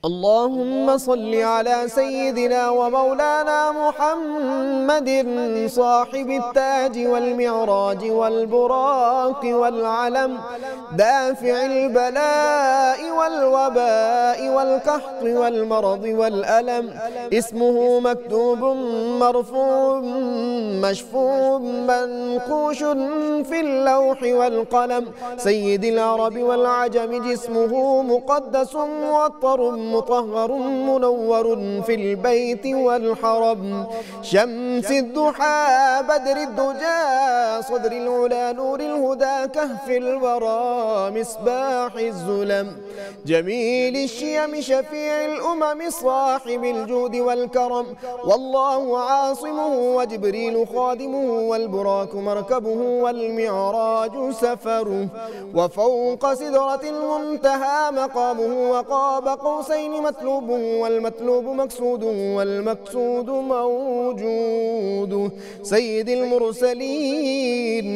اللهم صل على سيدنا ومولانا محمد صاحب التاج والمعراج والبراق والعلم دافع البلاء والوباء والقحط والمرض والألم اسمه مكتوب مرفوع مشفوع منقوش في اللوح والقلم سيد العرب والعجم جسمه مقدس موطر مطهر منور في البيت والحرم شمس الضحى بدر الدجى صدر العلا نور الهدى كهف الورى مصباح الظلم جميل الشيم شفيع الأمم صاحب الجود والكرم والله عاصمه وجبريل خادمه والبراك مركبه والمعراج سفره وفوق سدرة المنتهى مقامه وقاب قوسين مطلوبه والمطلوب مقصوده والمقصود موجوده سيد المرسلين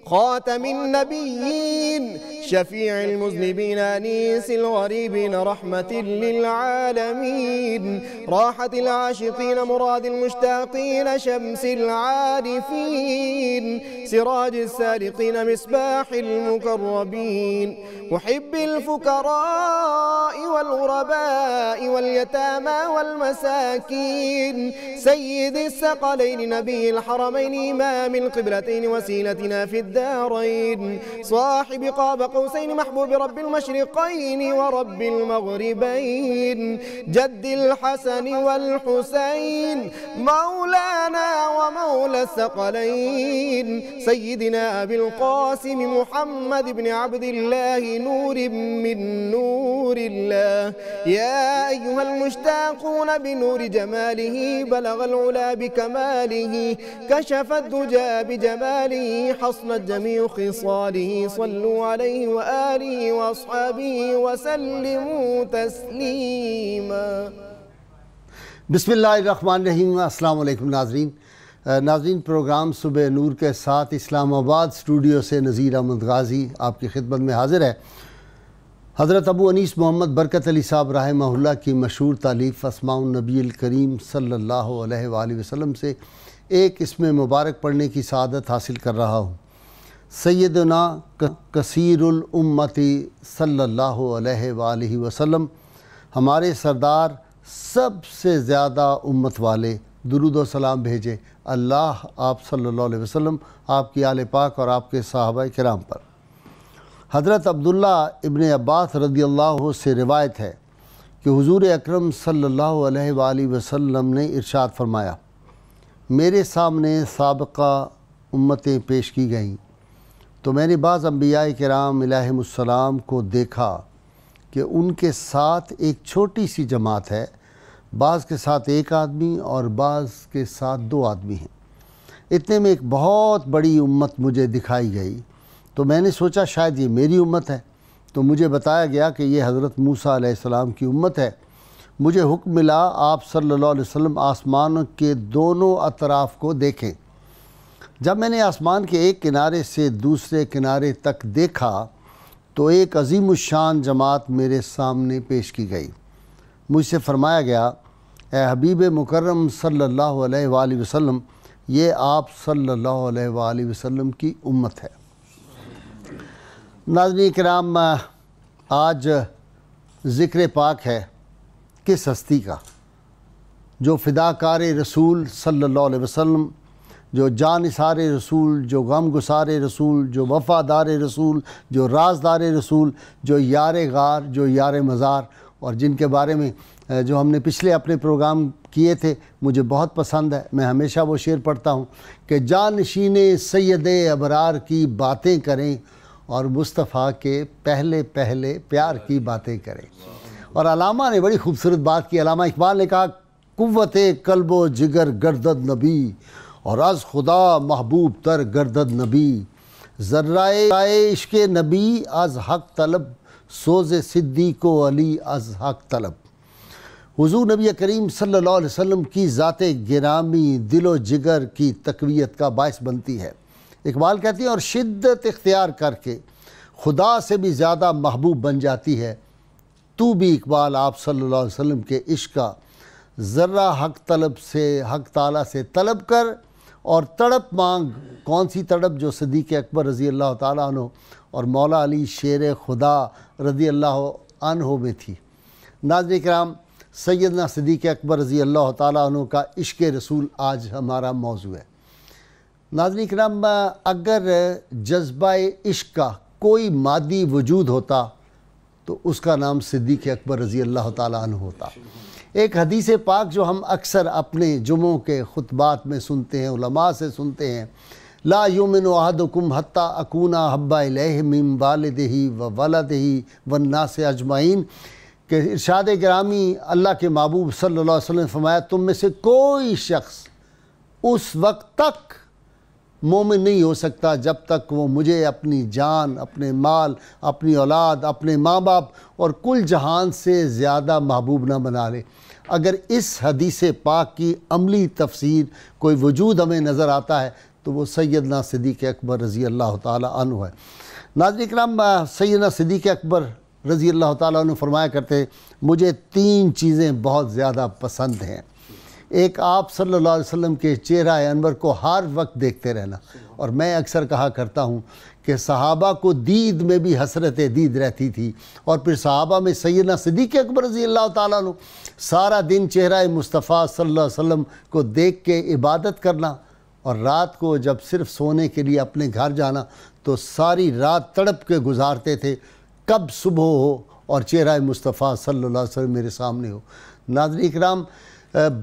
خاتم النبيين شفيع المذنبين أنيس الغريبين رحمة للعالمين راحة العاشقين مراد المشتاقين شمس العارفين سراج السارقين مصباح المقربين محب الفقراء والغرباء واليتامى والمساكين سيد الثقلين نبي الحرمين إمام القبلتين وسيلتنا في الدارين صاحب قاب قوسين محبوب رب المشرقين ورب المغربين جد الحسن والحسين مولانا ومولى الثقلين سيدنا أبي القاسم محمد بن عبد الله نور من نور الله يا أيها المشتاقون بنور جماله بلغ العلا بكماله كشف الدجى بجماله حصنت جميع خصاله صلوا عليه وآله وأصحابه وسلموا تسلیما بسم اللہ الرحمن الرحیم۔ السلام علیکم ناظرین پروگرام صبح نور کے ساتھ اسلام آباد اسٹوڈیو سے نذیر احمد غازی آپ کی خدمت میں حاضر ہے۔ حضرت ابو انیس محمد برکت علی صاحب رحمہ اللہ کی مشہور تالیف اسماء النبی الکریم صلی اللہ علیہ وآلہ وسلم سے ایک اسم مبارک پڑھنے کی سعادت حاصل کر رہا ہوں۔ سیدنا کثیر الامتی صلی اللہ علیہ وآلہ وسلم ہمارے سردار سب سے زیادہ امت والے درود و سلام بھیجے اللہ آپ صلی اللہ علیہ وسلم، آپ کی آل پاک اور آپ کے صحابہ کرام پر۔ حضرت عبداللہ ابن عباس رضی اللہ عنہ سے روایت ہے کہ حضور اکرم صلی اللہ علیہ وآلہ وسلم نے ارشاد فرمایا، میرے سامنے سابقہ امتیں پیش کی گئیں تو میں نے بعض انبیاء کرام علیہم السلام کو دیکھا کہ ان کے ساتھ ایک چھوٹی سی جماعت ہے، بعض کے ساتھ ایک آدمی اور بعض کے ساتھ دو آدمی ہیں۔ اتنے میں ایک بہت بڑی امت مجھے دکھائی گئی تو میں نے سوچا شاید یہ میری امت ہے، تو مجھے بتایا گیا کہ یہ حضرت موسیٰ علیہ السلام کی امت ہے۔ مجھے حکم ملا آپ صلی اللہ علیہ وسلم آسمان کے دونوں اطراف کو دیکھیں۔ جب میں نے آسمان کے ایک کنارے سے دوسرے کنارے تک دیکھا تو ایک عظیم الشان جماعت میرے سامنے پیش کی گئی۔ مجھ سے فرمایا گیا، اے حبیب مکرم صلی اللہ علیہ وآلہ وسلم، یہ آپ صلی اللہ علیہ وآلہ وسلم کی امت ہے۔ ناظرین کرام، آج ذکر پاک ہے کس ہستی کا جو فداکار رسول صلی اللہ علیہ وسلم، جو جانثار رسول، جو غم گسار رسول، جو وفادار رسول، جو رازدار رسول، جو یار غار، جو یار مزار، اور جن کے بارے میں جو ہم نے پچھلے اپنے پروگرام کیے تھے مجھے بہت پسند ہے۔ میں ہمیشہ وہ شعر پڑھتا ہوں کہ جانشین سید ابرار کی باتیں کریں اور مصطفیٰ کے پہلے پہلے پیار کی باتیں کریں۔ اور علامہ نے بڑی خوبصورت بات کی۔ علامہ اقبال نے کہا، قوت قلب و جگر گردد نبی اور از خدا محبوب تر گردد نبی، ذرائے عشق نبی از حق طلب، سوز صدیق و علی از حق طلب۔ حضور نبی کریم صلی اللہ علیہ وسلم کی ذات گرامی دل و جگر کی تقویت کا باعث بنتی ہے۔ اقبال کہتی ہیں، اور شدت اختیار کر کے خدا سے بھی زیادہ محبوب بن جاتی ہے، تو بھی اقبال آپ صلی اللہ علیہ وسلم کے عشق کا ذرہ حق تعالیٰ سے طلب کر اور تڑپ مانگ۔ کون سی تڑپ؟ جو صدیق اکبر رضی اللہ تعالیٰ عنہ اور مولا علی شیر خدا رضی اللہ عنہ میں تھی۔ ناظرین کرام، سیدنا صدیق اکبر رضی اللہ تعالیٰ عنہ کا عشق رسول آج ہمارا موضوع ہے۔ ناظرین کرام، اگر جذبہ عشق کا کوئی مادی وجود ہوتا تو اس کا نام صدیق اکبر رضی اللہ تعالیٰ عنہ ہوتا۔ ایک حدیث پاک جو ہم اکثر اپنے جمعوں کے خطبات میں سنتے ہیں، علماء سے سنتے ہیں، لا یؤمن احدکم حتی اکون احب الیہ من والدہ و ولدہ والناس اجمعین، کہ ارشاد گرامی اللہ کے محبوب صلی اللہ علیہ وسلم نے فرمایا تم میں سے کوئی شخص اس وقت تک مومن نہیں ہو سکتا جب تک وہ مجھے اپنی جان، اپنے مال، اپنی اولاد، اپنے ماں باپ اور کل جہان سے زیادہ محبوب نہ بنا لے۔ اگر اس حدیث پاک کی عملی تفسیر کوئی وجود ہمیں نظر آتا ہے تو وہ سیدنا صدیق اکبر رضی اللہ تعالیٰ عنہ ہے۔ ناظرین کرام، سیدنا صدیق اکبر رضی اللہ تعالیٰ عنہ فرمایا کرتے ہیں مجھے 3 چیزیں بہت زیادہ پسند ہیں۔ ایک، آپ صلی اللہ علیہ وسلم کے چہرہ انور کو ہر وقت دیکھتے رہنا، اور میں اکثر کہا کرتا ہوں کہ صحابہ کو دید میں بھی حسرت دید رہتی تھی، اور پھر صحابہ میں سیدنا صدیق اکبر رضی اللہ تعالیٰ عنہ سارا دن چہرہ مصطفیٰ صلی اللہ علیہ وسلم کو دیکھ کے عبادت کرنا، اور رات کو جب صرف سونے کے لیے اپنے گھر جانا تو ساری رات تڑپ کے گزارتے تھے کب صبح ہو اور چہرہ مصطفیٰ صلی اللہ علیہ وسلم میرے سامنے ہو۔ ناظرین کرام،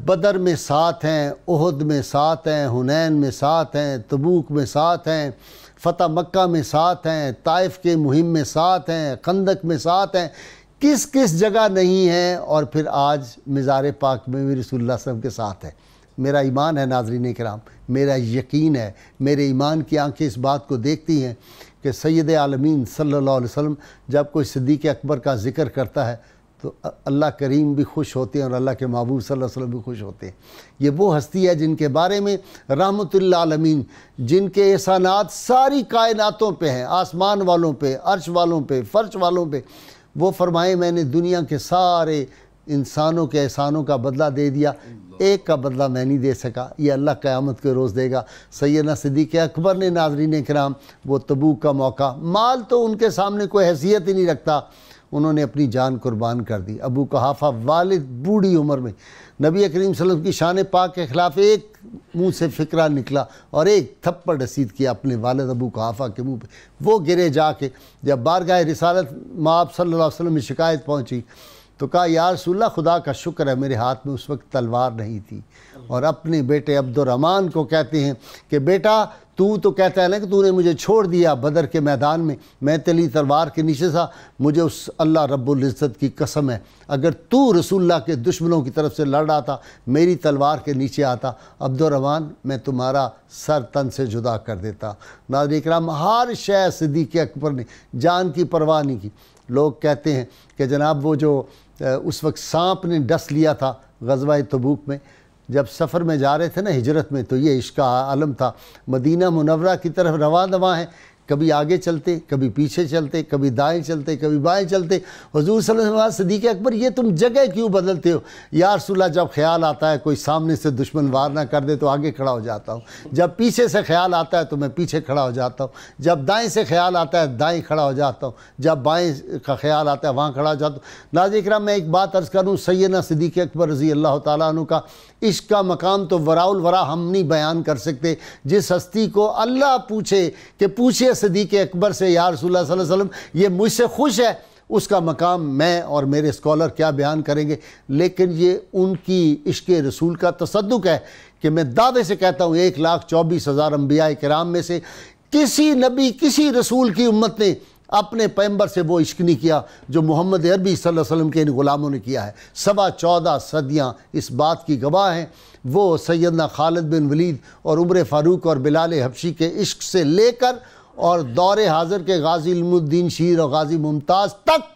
بدر میں ساتھ ہیں، احد میں ساتھ ہیں، حنین میں ساتھ ہیں، تبوک میں ساتھ ہیں، فتح مکہ میں ساتھ ہیں، طائف کے مہم میں ساتھ ہیں، خندق میں ساتھ ہیں، کس کس جگہ نہیں ہیں، اور پھر آج مزار پاک میں بھی رسول اللہ صلی اللہ علیہ وسلم کے ساتھ ہے۔ میرا ایمان ہے ناظرین کرام، میرا یقین ہے، میرے ایمان کی آنکھیں اس بات کو دیکھتی ہیں کہ سید عالمین صلی اللہ علیہ وسلم جب کوئی صدیق اکبر کا ذکر کرتا ہے تو اللہ کریم بھی خوش ہوتے ہیں اور اللہ کے محبوب صلی اللہ علیہ وسلم بھی خوش ہوتے ہیں۔ یہ وہ ہستی ہے جن کے بارے میں رحمت للعالمین، جن کے احسانات ساری کائناتوں پہ ہیں، آسمان والوں پہ، عرش والوں پہ، فرش والوں پہ۔ وہ فرمائے میں نے دنیا کے سارے انسانوں کے احسانوں کا بدلہ دے دیا، ایک کا بدلہ میں نہیں دے سکا، یہ اللہ قیامت کے روز دے گا۔ سیدنا صدیق اکبر نے ناظرین کرام وہ تبوک کا موقع، مال تو ان کے سامنے کوئی حیثیت ہی نہیں رکھتا، انہوں نے اپنی جان قربان کر دی۔ ابو قحافہ والد بوڑھی عمر میں نبی کریم صلی اللہ علیہ وسلم کی شان پاک کے خلاف ایک منہ سے فقرہ نکلا اور ایک تھپڑ رسید کیا اپنے والد ابو قحافہ کے منہ پہ، وہ گرے جا کے۔ جب بارگاہ رسالت مآب صلی اللہ علیہ وسلم میں شکایت پہنچی تو کہا یا رسول اللہ خدا کا شکر ہے میرے ہاتھ میں اس وقت تلوار نہیں تھی، اور اپنے بیٹے عبد الرحمن کو کہتے ہیں کہ بیٹا تو کہتا ہے نا کہ تو نے مجھے چھوڑ دیا بدر کے میدان میں تیری تلوار کے نیچے تھا، مجھے اس اللہ رب العزت کی قسم ہے اگر تو رسول اللہ کے دشمنوں کی طرف سے لڑ رہا تھا میری تلوار کے نیچے آتا عبد الرحمن میں تمہارا سر تن سے جدا کر دیتا۔ ناظرین اکرام، ہر شے صدیق اکبر نے جان کی پرواہ نہیں کی۔ لوگ کہتے ہیں کہ جناب وہ جو اس وقت سانپ نے ڈس لیا تھا غزوہ تبوک میں، جب سفر میں جا رہے تھے نا ہجرت میں، تو یہ عشق کا عالم تھا، مدینہ منورہ کی طرف رواں دواں ہیں، کبھی آگے چلتے، کبھی پیچھے چلتے، کبھی دائیں چلتے، کبھی بائیں چلتے۔ حضور صلی اللہ علیہ وسلم صدیق اکبر یہ تم جگہ کیوں بدلتے ہو؟ یا رسول اللہ جب خیال آتا ہے کوئی سامنے سے دشمن وار نہ کر دے تو آگے کھڑا ہو جاتا ہوں، جب پیچھے سے خیال آتا ہے تو میں پیچھے کھڑا ہو جاتا ہوں، جب دائیں سے خیال آتا ہے دائیں کھڑا ہو جاتا ہوں، جب بائیں کا خیال آتا ہے وہاں کھڑا ہو جاتا ہوں۔ ناظرین کرام، میں ایک بات عرض کروں، سیدنا صدیق اکبر رضی اللہ تعالیٰ عنہ کا عشق کا مقام تو وراء الورا ہم نہیں بیان کر سکتے۔ جس ہستی کو اللہ پوچھے کہ پوچھئے صدیق اکبر سے یا رسول اللہ صلی اللہ علیہ وسلم یہ مجھ سے خوش ہے، اس کا مقام میں اور میرے اسکالر کیا بیان کریں گے، لیکن یہ ان کی عشق رسول کا تصدق ہے کہ میں دعوے سے کہتا ہوں 1,24,000 انبیاء کرام میں سے کسی نبی کسی رسول کی امت نے اپنے پیغمبر سے وہ عشق نہیں کیا جو محمد عربی صلی اللہ علیہ وسلم کے ان غلاموں نے کیا ہے۔ 14 صدیاں اس بات کی گواہ ہیں۔ وہ سیدنا خالد بن ولید اور عمر فاروق اور بلال حبشی کے عشق سے لے کر اور دور حاضر کے غازی علم الدین شیر اور غازی ممتاز تک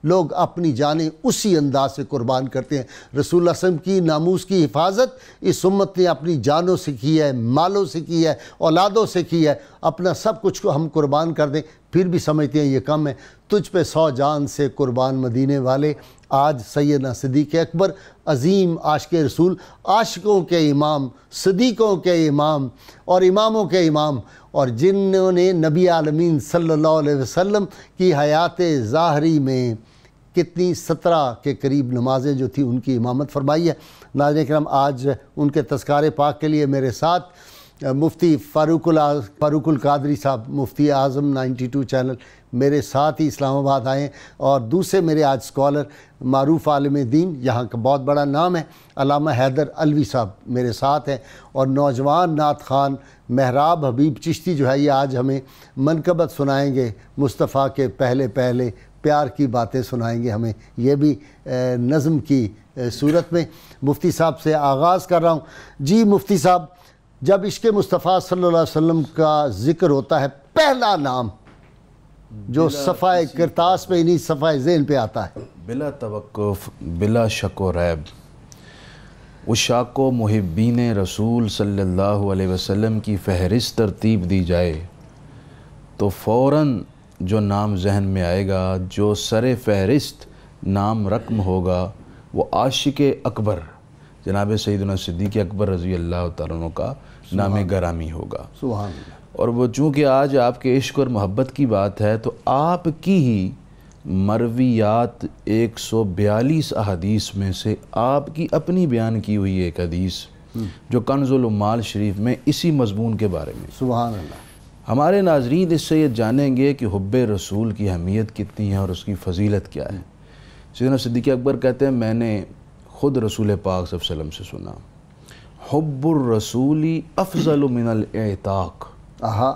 لوگ اپنی جانیں اسی انداز سے قربان کرتے ہیں۔ رسول اللہ صلی اللہ علیہ وسلم کی ناموس کی حفاظت اس امت نے اپنی جانوں سے کی ہے، مالوں سے کی ہے، اولادوں سے کی ہے۔ اپنا سب کچھ کو ہم قربان کر دیں، پھر بھی سمجھتے ہیں یہ کم ہے۔ تجھ پہ 100 جان سے قربان مدینے والے، آج سیدنا صدیق اکبر، عظیم عاشق رسول، عاشقوں کے امام، صدیقوں کے امام اور اماموں کے امام، اور جنہوں نے نبی عالمین صلی اللہ علیہ وسلم کی حیات ظاہری میں کتنی 17 کے قریب نمازیں جو تھیں ان کی امامت فرمائی ہے۔ ناظرین کرام، آج ان کے تذکار پاک کے لیے میرے ساتھ مفتی فاروق القادری صاحب، مفتی اعظم 92 چینل، میرے ساتھ ہی اسلام آباد آئے ہیں، اور دوسرے میرے آج اسکالر، معروف عالم دین، یہاں کا بہت بڑا نام ہے، علامہ حیدر علوی صاحب میرے ساتھ ہیں، اور نوجوان نعت خوان محراب حبیب چشتی جو ہے یہ آج ہمیں منقبت سنائیں گے، مصطفیٰ کے پہلے پہلے پیار کی باتیں سنائیں گے ہمیں، یہ بھی نظم کی صورت میں۔ مفتی صاحب سے آغاز کر رہا ہوں۔ جی مفتی صاحب، جب عشق مصطفیٰ صلی اللہ علیہ وسلم کا ذکر ہوتا ہے، پہلا نام جو صفحہ کرتاس پہ نہیں صفحہ ذہن پہ آتا ہے؟ بلا توقف، بلا شک و ریب، عشاق و محبین رسول صلی اللہ علیہ وسلم کی فہرست ترتیب دی جائے تو فوراً جو نام ذہن میں آئے گا، جو سر فہرست نام رقم ہوگا، وہ عاشق اکبر جناب سیدنا صدیق اکبر رضی اللہ تعالیٰ عنہ کا نام گرامی ہوگا۔ سبحان اللہ۔ اور وہ چونکہ آج آپ کے عشق اور محبت کی بات ہے، تو آپ کی ہی مرویات 142 احادیث میں سے آپ کی اپنی بیان کی ہوئی ایک حدیث جو کنز العمال شریف میں اسی مضمون کے بارے میں۔ سبحان اللہ۔ ہمارے ناظرین اس سے یہ جانیں گے کہ حب رسول کی اہمیت کتنی ہے اور اس کی فضیلت کیا ہے۔ سیدنا صدیق اکبر کہتے ہیں، میں نے خود رسول پاک صلی اللہ علیہ وسلم سے سنا، حب الرسول افضل من الاعتاق،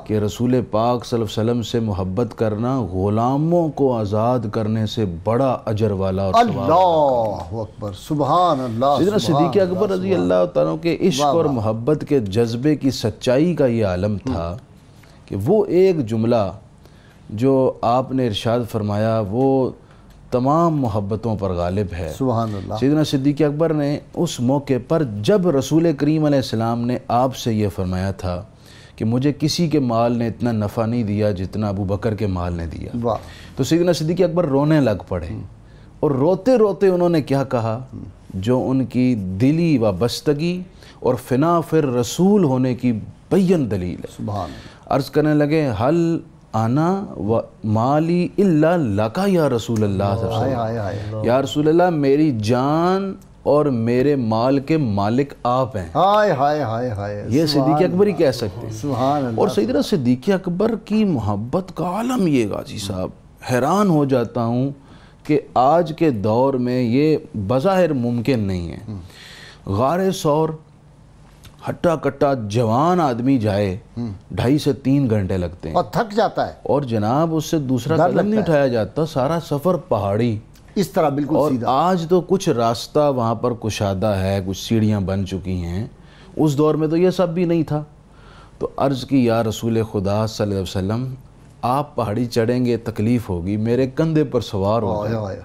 کہ رسول پاک صلی اللہ علیہ وسلم سے محبت کرنا غلاموں کو آزاد کرنے سے بڑا اجر والا اور ثواب والا۔ اللہ اکبر، سبحان اللہ۔ سیدنا صدیق اکبر رضی اللہ تعالیٰ کے عشق اور محبت کے جذبے کی سچائی کا یہ عالم تھا کہ وہ ایک جملہ جو آپ نے ارشاد فرمایا وہ تمام محبتوں پر غالب ہے۔ سبحان اللہ۔ سیدنا صدیق اکبر نے اس موقع پر جب رسول کریم علیہ السلام نے آپ سے یہ فرمایا تھا کہ مجھے کسی کے مال نے اتنا نفع نہیں دیا جتنا ابو بکر کے مال نے دیا، واہ، تو سیدنا صدیق اکبر رونے لگ پڑے، اور روتے روتے انہوں نے کیا کہا جو ان کی دلی وابستگی اور فنا فر رسول ہونے کی بین دلیل ہے۔ سبحان اللہ۔ عرض کرنے لگے، حل انا و مالی الا لکا یا رسول اللہ صلی اللہ علیہ وسلم، یا رسول اللہ میری جان اور میرے مال کے مالک آپ ہیں۔ ہائے ہائے ہائے ہائے، یہ صدیق اکبر ہی کہہ سکتے ہیں۔ سبحان اللہ۔ اور سیدنا صدیق اکبر کی محبت کا عالم یہ غازی صاحب، حیران ہو جاتا ہوں کہ آج کے دور میں یہ بظاہر ممکن نہیں ہے۔ غار ثور ہٹا کٹا جوان آدمی جائے 2.5 سے 3 گھنٹے لگتے ہیں، اور تھک جاتا ہے، اور جناب اس سے دوسرا قدم نہیں اٹھایا جاتا، سارا سفر پہاڑی، اس طرح بالکل اور سیدھا۔ آج تو کچھ راستہ وہاں پر کشادہ ہے، کچھ سیڑھیاں بن چکی ہیں، اس دور میں تو یہ سب بھی نہیں تھا۔ تو عرض کی، یا رسول خدا صلی اللہ علیہ وسلم، آپ پہاڑی چڑھیں گے تکلیف ہوگی، میرے کندھے پر سوار ہو جائیں۔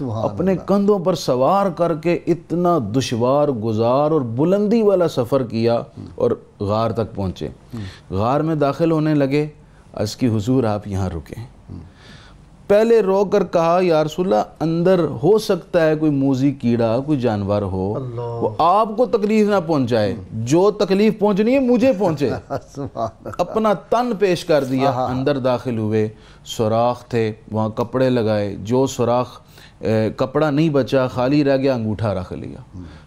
اپنے کندھوں پر سوار کر کے اتنا دشوار گزار اور بلندی والا سفر کیا اور غار تک پہنچے۔ غار میں داخل ہونے لگے، عرض کی حضور آپ یہاں رکیں۔ پہلے رو کر کہا، یا رسول اللہ اندر ہو سکتا ہے کوئی موذی کیڑا، کوئی جانور ہو، وہ آپ کو تکلیف نہ پہنچائے، جو تکلیف پہنچنی ہے مجھے پہنچے۔ اپنا تن پیش کر دیا، اندر داخل ہوئے، سوراخ تھے وہاں، کپڑے لگائے، جو سوراخ کپڑا نہیں بچا، خالی رہ گیا، انگوٹھا رکھ لیا۔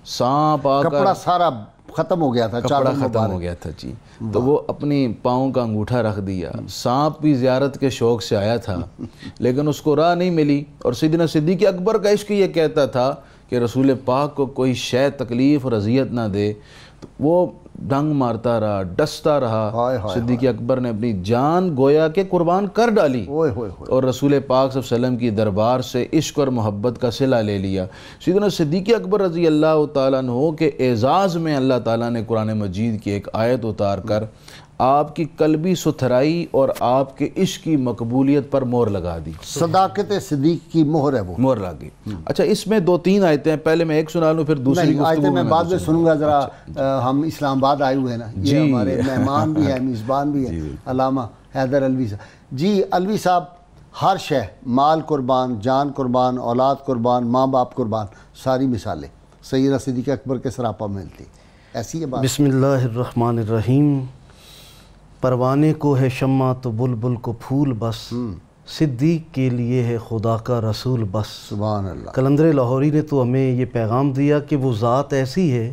سانپ آ کر، کپڑا سارا ختم ہو گیا تھا، کپڑا ختم ہو گیا تھا جی، تو وہ اپنی پاؤں کا انگوٹھا رکھ دیا۔ سانپ بھی زیارت کے شوق سے آیا تھا لیکن اس کو راہ نہیں ملی، اور سیدنا صدیق اکبر کا عشق یہ کہتا تھا کہ رسول پاک کو کوئی شے تکلیف اور اذیت نہ دے، تو وہ ڈنگ مارتا رہا، ڈستا رہا۔ صدیق اکبر نے اپنی جان گویا کہ قربان کر ڈالی اور رسول پاک صلی اللہ علیہ وسلم کی دربار سے عشق اور محبت کا صلہ لے لیا۔ سیدنا صدیق اکبر رضی اللہ تعالیٰ عنہ کے اعزاز میں اللہ تعالیٰ نے قرآن مجید کی ایک آیت اتار کر آپ کی قلبی ستھرائی اور آپ کے عشق کی مقبولیت پر مہر لگا دی. صداقت صدیق کی مہر ہے وہ. مہر لگی. اچھا اس میں 2-3 آیتیں ہیں, پہلے میں ایک سنا لوں پھر دوسری آیتیں میں بعد میں سنوں گا. ذرا ہم اسلام آباد آئے ہوئے ہیں نا, یہ ہمارے مہمان بھی ہیں, میزبان بھی ہیں, علامہ حیدر علوی صاحب. جی علوی صاحب, ہر شے, مال قربان, جان قربان, اولاد قربان, ماں باپ قربان, ساری مثالیں سیدنا صدیق اکبر کے سراپا میں ملتی. ایسی ہے بات. بسم اللہ الرحمن الرحیم. پروانے کو ہے شمع تو بلبل کو پھول بس, صدیق کے لیے ہے خدا کا رسول بس. سبحان اللہ. قلندر لاہوری نے تو ہمیں یہ پیغام دیا کہ وہ ذات ایسی ہے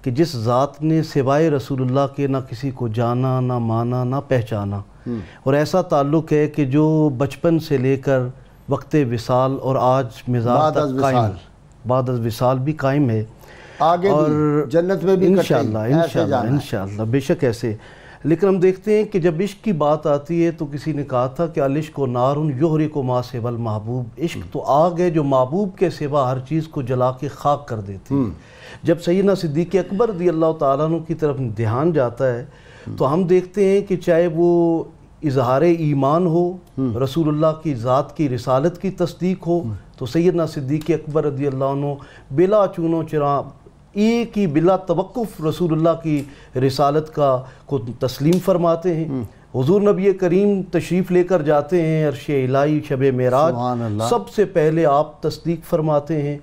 کہ جس ذات نے سوائے رسول اللہ کے نہ کسی کو جانا, نہ مانا, نہ پہچانا, اور ایسا تعلق ہے کہ جو بچپن سے لے کر وقت وصال اور آج مزاج تک قائم, بعد از وصال بھی قائم ہے, آگے بھی جنت میں بھی انشاءاللہ بے شک ایسے. لیکن ہم دیکھتے ہیں کہ جب عشق کی بات آتی ہے تو کسی نے کہا تھا کہ العشق و نارن یحرق ما سوی المحبوب. عشق تو آگ ہے جو محبوب کے سوا ہر چیز کو جلا کے خاک کر دیتی ہے. جب سیدنا صدیق اکبر رضی اللہ تعالیٰ عنہ کی طرف دھیان جاتا ہے تو ہم دیکھتے ہیں کہ چاہے وہ اظہار ایمان ہو, رسول اللہ کی ذات کی رسالت کی تصدیق ہو, تو سیدنا صدیق اکبر رضی اللہ عنہ بلا چون و چرا ایک ہی بلا توقف رسول اللہ کی رسالت کو تسلیم فرماتے ہیں. حضور نبی کریم تشریف لے کر جاتے ہیں عرش الہی شب معراج, سب سے پہلے آپ تصدیق فرماتے ہیں.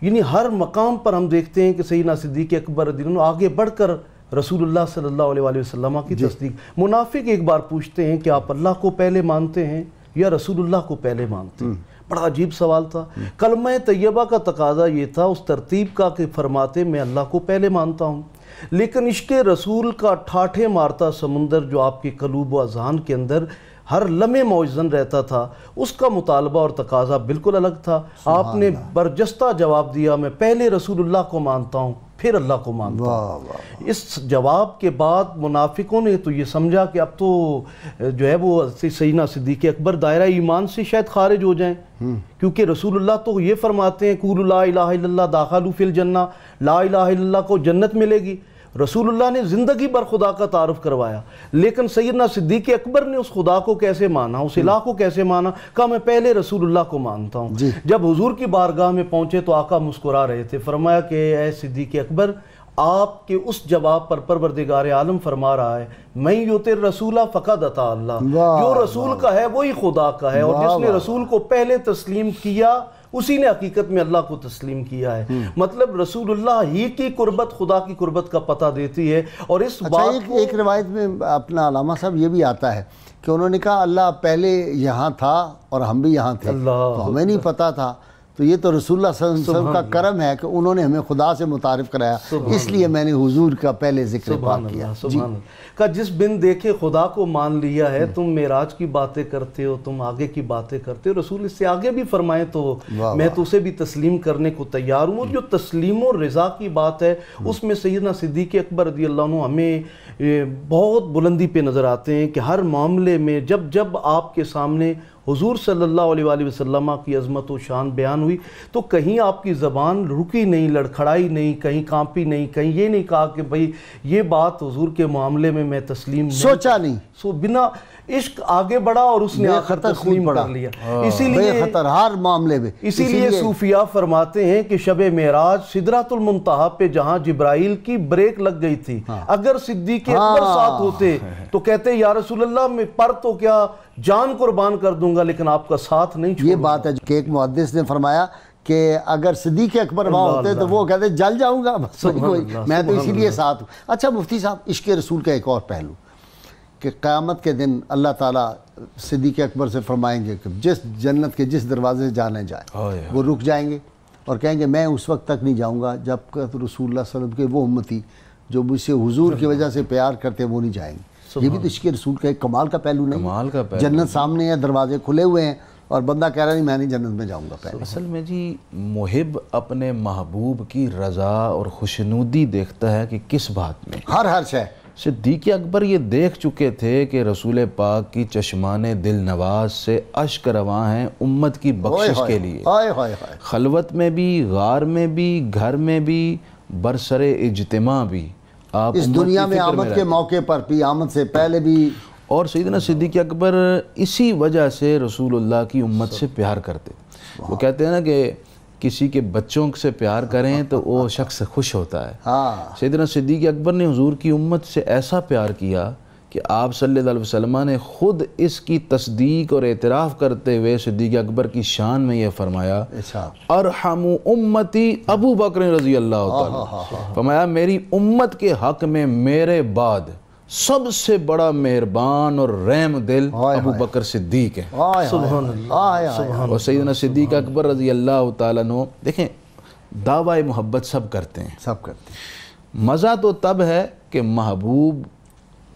یعنی ہر مقام پر ہم دیکھتے ہیں کہ سیدنا صدیق اکبر رضی اللہ عنہ آگے بڑھ کر رسول اللہ صلی اللہ علیہ وآلہ وسلم کی تصدیق. منافق ایک بار پوچھتے ہیں کہ آپ اللہ کو پہلے مانتے ہیں یا رسول اللہ کو پہلے مانتے ہیں؟ بڑا عجیب سوال تھا. کلمہ طیبہ کا تقاضا یہ تھا اس ترتیب کا کہ فرماتے میں اللہ کو پہلے مانتا ہوں, لیکن عشق رسول کا ٹھاٹھے مارتا سمندر جو آپ کے قلوب و اذہان کے اندر ہر لمحے موجزن رہتا تھا, اس کا مطالبہ اور تقاضا بالکل الگ تھا. آپ نے برجستہ جواب دیا میں پہلے رسول اللہ کو مانتا ہوں پھر اللہ کو مانتا ہوں. اس جواب کے بعد منافقوں نے تو یہ سمجھا کہ اب تو جو ہے وہ سیدنا صدیق اکبر دائرہ ایمان سے شاید خارج ہو جائیں, کیونکہ رسول اللہ تو یہ فرماتے ہیں قولوا لا الہ الا اللہ داخلوا فی الجنہ, لا الہ الا اللہ کو جنت ملے گی. رسول اللہ نے زندگی بھر خدا کا تعارف کروایا, لیکن سیدنا صدیق اکبر نے اس خدا کو کیسے مانا, اس الہ کو کیسے مانا؟ کہا میں پہلے رسول اللہ کو مانتا ہوں. جب حضور کی بارگاہ میں پہنچے تو آقا مسکرا رہے تھے. فرمایا کہ اے صدیق اکبر, آپ کے اس جواب پر پروردگار عالم فرما رہا ہے میں یطع الرسول فقد اطاع اللہ. جو رسول کا ہے وہی خدا کا ہے, اور جس نے رسول کو پہلے تسلیم کیا اسی نے حقیقت میں اللہ کو تسلیم کیا ہے. مطلب رسول اللہ ہی کی قربت خدا کی قربت کا پتہ دیتی ہے. اور اس بات ایک روایت میں اپنا علامہ صاحب یہ بھی آتا ہے کہ انہوں نے کہا اللہ پہلے یہاں تھا اور ہم بھی یہاں تھے, تو ہمیں نہیں پتہ تھا. تو یہ تو رسول اللہ صلی اللہ علیہ وسلم کا کرم ہے کہ انہوں نے ہمیں خدا سے متعارف کرایا, اس لیے میں نے حضور کا پہلے ذکر پاک کیا. کہ جس بن دیکھے خدا کو مان لیا ہے, تم معراج کی باتیں کرتے ہو, تم آگے کی باتیں کرتے ہو. رسول اس سے آگے بھی فرمائے تو میں تو اسے بھی تسلیم کرنے کو تیار ہوں. جو تسلیم و رضا کی بات ہے اس میں سیدنا صدیق اکبر رضی اللہ عنہ ہمیں بہت بلندی پہ نظر آتے ہیں کہ ہر معاملے میں جب آپ کے سامنے حضور صلی اللہ علیہ وآلہ وسلم کی عظمت و شان بیان ہوئی تو کہیں آپ کی زبان رکی نہیں, لڑکھڑائی نہیں, کہیں کانپی نہیں, کہیں یہ نہیں کہا کہ بھئی یہ بات حضور کے معاملے میں میں تسلیم سوچا نہیں. بنا عشق آگے بڑھا اور اس نے آخر تسلیم کر لیا. اسی لیے خطر ہر معاملے میں, اسی لیے صوفیاء فرماتے ہیں کہ شب معراج سدرۃ المنتہا پہ جہاں جبرائیل کی بریک لگ گئی تھی, اگر صدیق اکبر ساتھ ہوتے تو کہتے یا رسول اللہ میں پر تو کیا جان قربان کر دوں گا لیکن آپ کا ساتھ نہیں چھوڑوں گا. یہ بات ہے کہ ایک محدث نے فرمایا کہ اگر صدیق اکبر وہاں ہوتے تو وہ کہتے جل جاؤں گا, میں تو اسی لیے ساتھ ہوں. اچھا مفتی صاحب, عشق رسول کا ایک اور پہلو کہ قیامت کے دن اللہ تعالیٰ صدیق اکبر سے فرمائیں گے کہ جس جنت کے جس دروازے سے جانے جائے, وہ رک جائیں گے اور کہیں گے میں اس وقت تک نہیں جاؤں گا جب کہ رسول اللہ صلی اللہ علیہ وسلم کے وہ امتی جو مجھ سے حضور کی وجہ سے پیار کرتے ہیں وہ نہیں جائیں گے. یہ بھی تو عشق رسول کا ایک کمال کا پہلو نہیں؟ جنت سامنے ہے, دروازے کھلے ہوئے ہیں اور بندہ کہہ رہا نہیں میں نہیں جنت میں جاؤں گا پہلے. اصل میں جی محب اپنے محبوب کی رضا اور خوشنودی دیکھتا ہے کہ کس بات میں, ہر شے. صدیق اکبر یہ دیکھ چکے تھے کہ رسول پاک کی چشمان دل نواز سے اشک رواں ہیں امت کی بخشش کے لیے, خلوت میں بھی, غار میں بھی, گھر میں بھی, برسر اجتماع بھی. آپ اس امت دنیا کی میں فکر آمد رہتے کے ہیں۔ موقع پر بھی، آمد سے پہلے بھی۔ اور سیدنا صدیق اکبر اسی وجہ سے رسول اللہ کی امت سے پیار کرتے۔ وہ کہتے ہیں نا کہ کسی کے بچوں سے پیار کریں تو وہ شخص خوش ہوتا ہے۔ ہاں، سیدنا صدیق اکبر نے حضور کی امت سے ایسا پیار کیا کہ آپ صلی اللہ علیہ وسلم نے خود اس کی تصدیق اور اعتراف کرتے ہوئے صدیق اکبر کی شان میں یہ فرمایا، اچھا، ارحم امتی ابو بکر رضی اللہ تعالیٰ، فرمایا میری امت کے حق میں میرے بعد سب سے بڑا مہربان اور رحم دل ابو بکر صدیق ہے۔ سبحان اللہ۔ اور سیدنا صدیق اکبر رضی اللہ تعالیٰ عنہ، دیکھیں دعوی محبت سب کرتے ہیں، سب کرتے ہیں۔ مزہ تو تب ہے کہ محبوب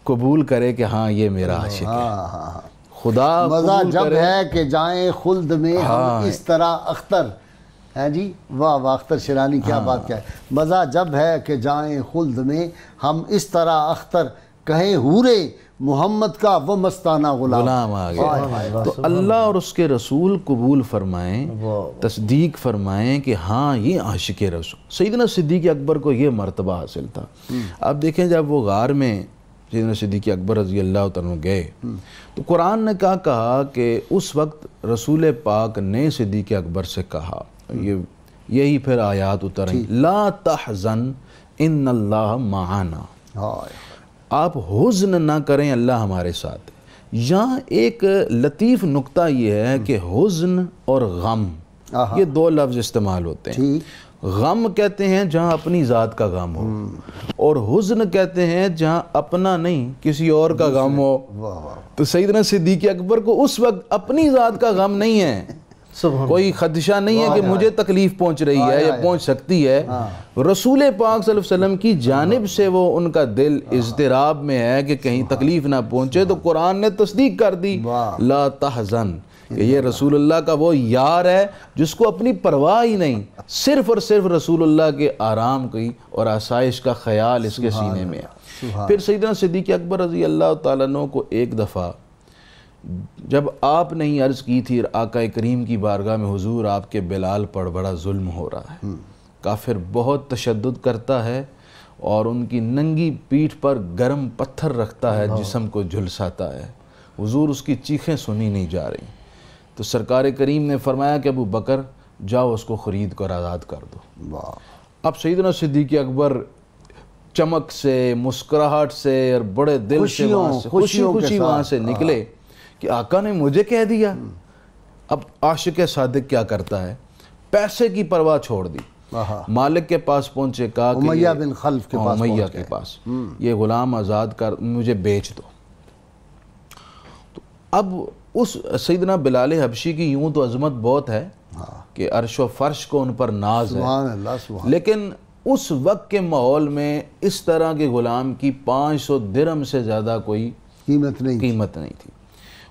قبول کرے کہ ہاں یہ میرا عاشق ہے، خدا مزہ قبول جب کرے۔ ہے کہ جائیں خلد میں ہم اس طرح اختر ہے جی، واہ واہ، اختر شیرانی کیا بات کیا ہے۔ مزہ جب ہے کہ جائیں خلد میں ہم اس طرح اختر، کہیں حورے محمد کا وہ مستانہ غلام آ گیا۔ تو اللہ اور اس کے رسول قبول فرمائیں، تصدیق فرمائیں کہ ہاں یہ عاشق رسول۔ سیدنا صدیق اکبر کو یہ مرتبہ حاصل تھا۔ اب دیکھیں جب وہ غار میں سیدنا صدیق اکبر رضی اللہ تعالیٰ گئے تو قرآن نے کیا کہا کہ اس وقت رسول پاک نے صدیق اکبر سے کہا، یہی پھر آیات اتر آئیں، لا تحزن ان اللہ معانا، آپ حزن نہ کریں، اللہ ہمارے ساتھ ہے۔ یہاں ایک لطیف نقطہ یہ ہے کہ حزن اور غم یہ دو لفظ استعمال ہوتے ہیں۔ غم کہتے ہیں جہاں اپنی ذات کا غم ہو، اور حزن کہتے ہیں جہاں اپنا نہیں کسی اور کا غم ہو۔ تو سیدنا صدیق اکبر کو اس وقت اپنی ذات کا غم نہیں ہے، کوئی خدشہ نہیں ہے کہ مجھے تکلیف پہنچ رہی ہے یا پہنچ سکتی ہے۔ رسول پاک صلی اللہ علیہ وسلم کی جانب سے وہ ان کا دل اضطراب میں ہے کہ کہیں تکلیف نہ پہنچے، تو قرآن نے تصدیق کر دی لا تحزن، کہ یہ رسول اللہ کا وہ یار ہے جس کو اپنی پرواہ ہی نہیں، صرف اور صرف رسول اللہ کے آرام کی اور آسائش کا خیال اس کے سینے میں ہے۔ پھر سیدنا صدیق اکبر رضی اللہ تعالیٰ عنہ کو ایک دفعہ جب آپ نے ہی عرض کی تھی آقا کریم کی بارگاہ میں، حضور آپ کے بلال پر بڑا ظلم ہو رہا ہے، کافر بہت تشدد کرتا ہے اور ان کی ننگی پیٹھ پر گرم پتھر رکھتا ہے، جسم کو جھلساتا ہے، حضور اس کی چیخیں سنی نہیں جا رہی۔ تو سرکار کریم نے فرمایا کہ ابو بکر جاؤ اس کو خرید کر آزاد کر دو۔ اب سیدنا صدیق اکبر چمک سے، مسکراہٹ سے اور بڑے دل سے خوشی وہاں سے نکلے کہ آقا نے مجھے کہہ دیا۔ اب عاشق صادق کیا کرتا ہے، پیسے کی پرواہ چھوڑ دی، مالک کے پاس پہنچے، کہا کہ امیہ بن خلف کے پاس، امیہ کے پاس، یہ غلام آزاد کر، مجھے بیچ دو۔ تو اب اس سیدنا بلال حبشی کی یوں تو عظمت بہت ہے کہ عرش و فرش کو ان پر ناز ہے، لیکن اس وقت کے ماحول میں اس طرح کے غلام کی 500 درہم سے زیادہ کوئی قیمت نہیں تھی۔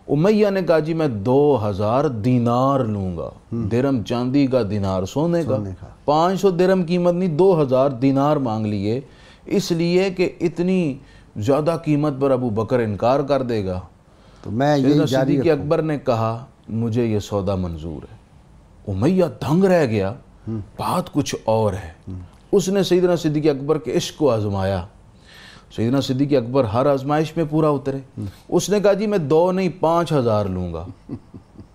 امیہ نے کہا جی میں 2000 دینار لوں گا، درہم چاندی کا، دینار سونے کا، 500 درہم قیمت نہیں، 2000 دینار مانگ لیے، اس لیے کہ اتنی زیادہ قیمت پر ابو بکر انکار کر دے گا۔ تو میں یہ صدیق اکبر نے کہا مجھے یہ سودا منظور ہے۔ امیہ دھنگ رہ گیا، بات کچھ اور ہے۔ اس نے سیدنا صدیق اکبر کے عشق کو آزمایا۔ سیدنا صدیق اکبر ہر آزمائش میں پورا اترے۔ اس نے کہا جی میں 2 نہیں 5000 لوں گا۔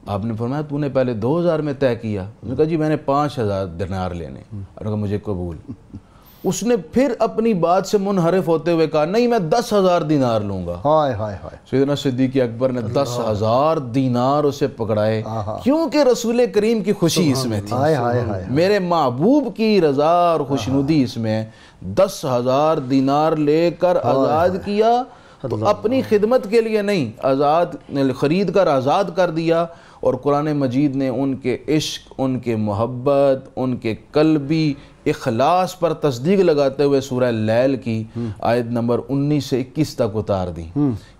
آپ نے فرمایا تو نے پہلے 2000 میں طے کیا۔ اس نے کہا جی میں نے 5000 دینار لینے، اور کہا مجھے قبول۔ اس نے پھر اپنی بات سے منحرف ہوتے ہوئے کہا نہیں میں 10,000 دینار لوں گا۔ سیدنا صدیق اکبر نے 10,000 دینار اسے پکڑائے، کیونکہ رسول کریم کی خوشی اس میں تھی، میرے محبوب کی رضا اور خوشنودی اس میں۔ 10,000 دینار لے کر آزاد کیا، تو اپنی خدمت کے لیے نہیں، آزاد خرید کر آزاد کر دیا۔ اور قرآن مجید نے ان کے عشق، ان کے محبت، ان کے قلبی اخلاص پر تصدیق لگاتے ہوئے سورہ لیل کی آیت نمبر 19 سے 21 تک اتار دی۔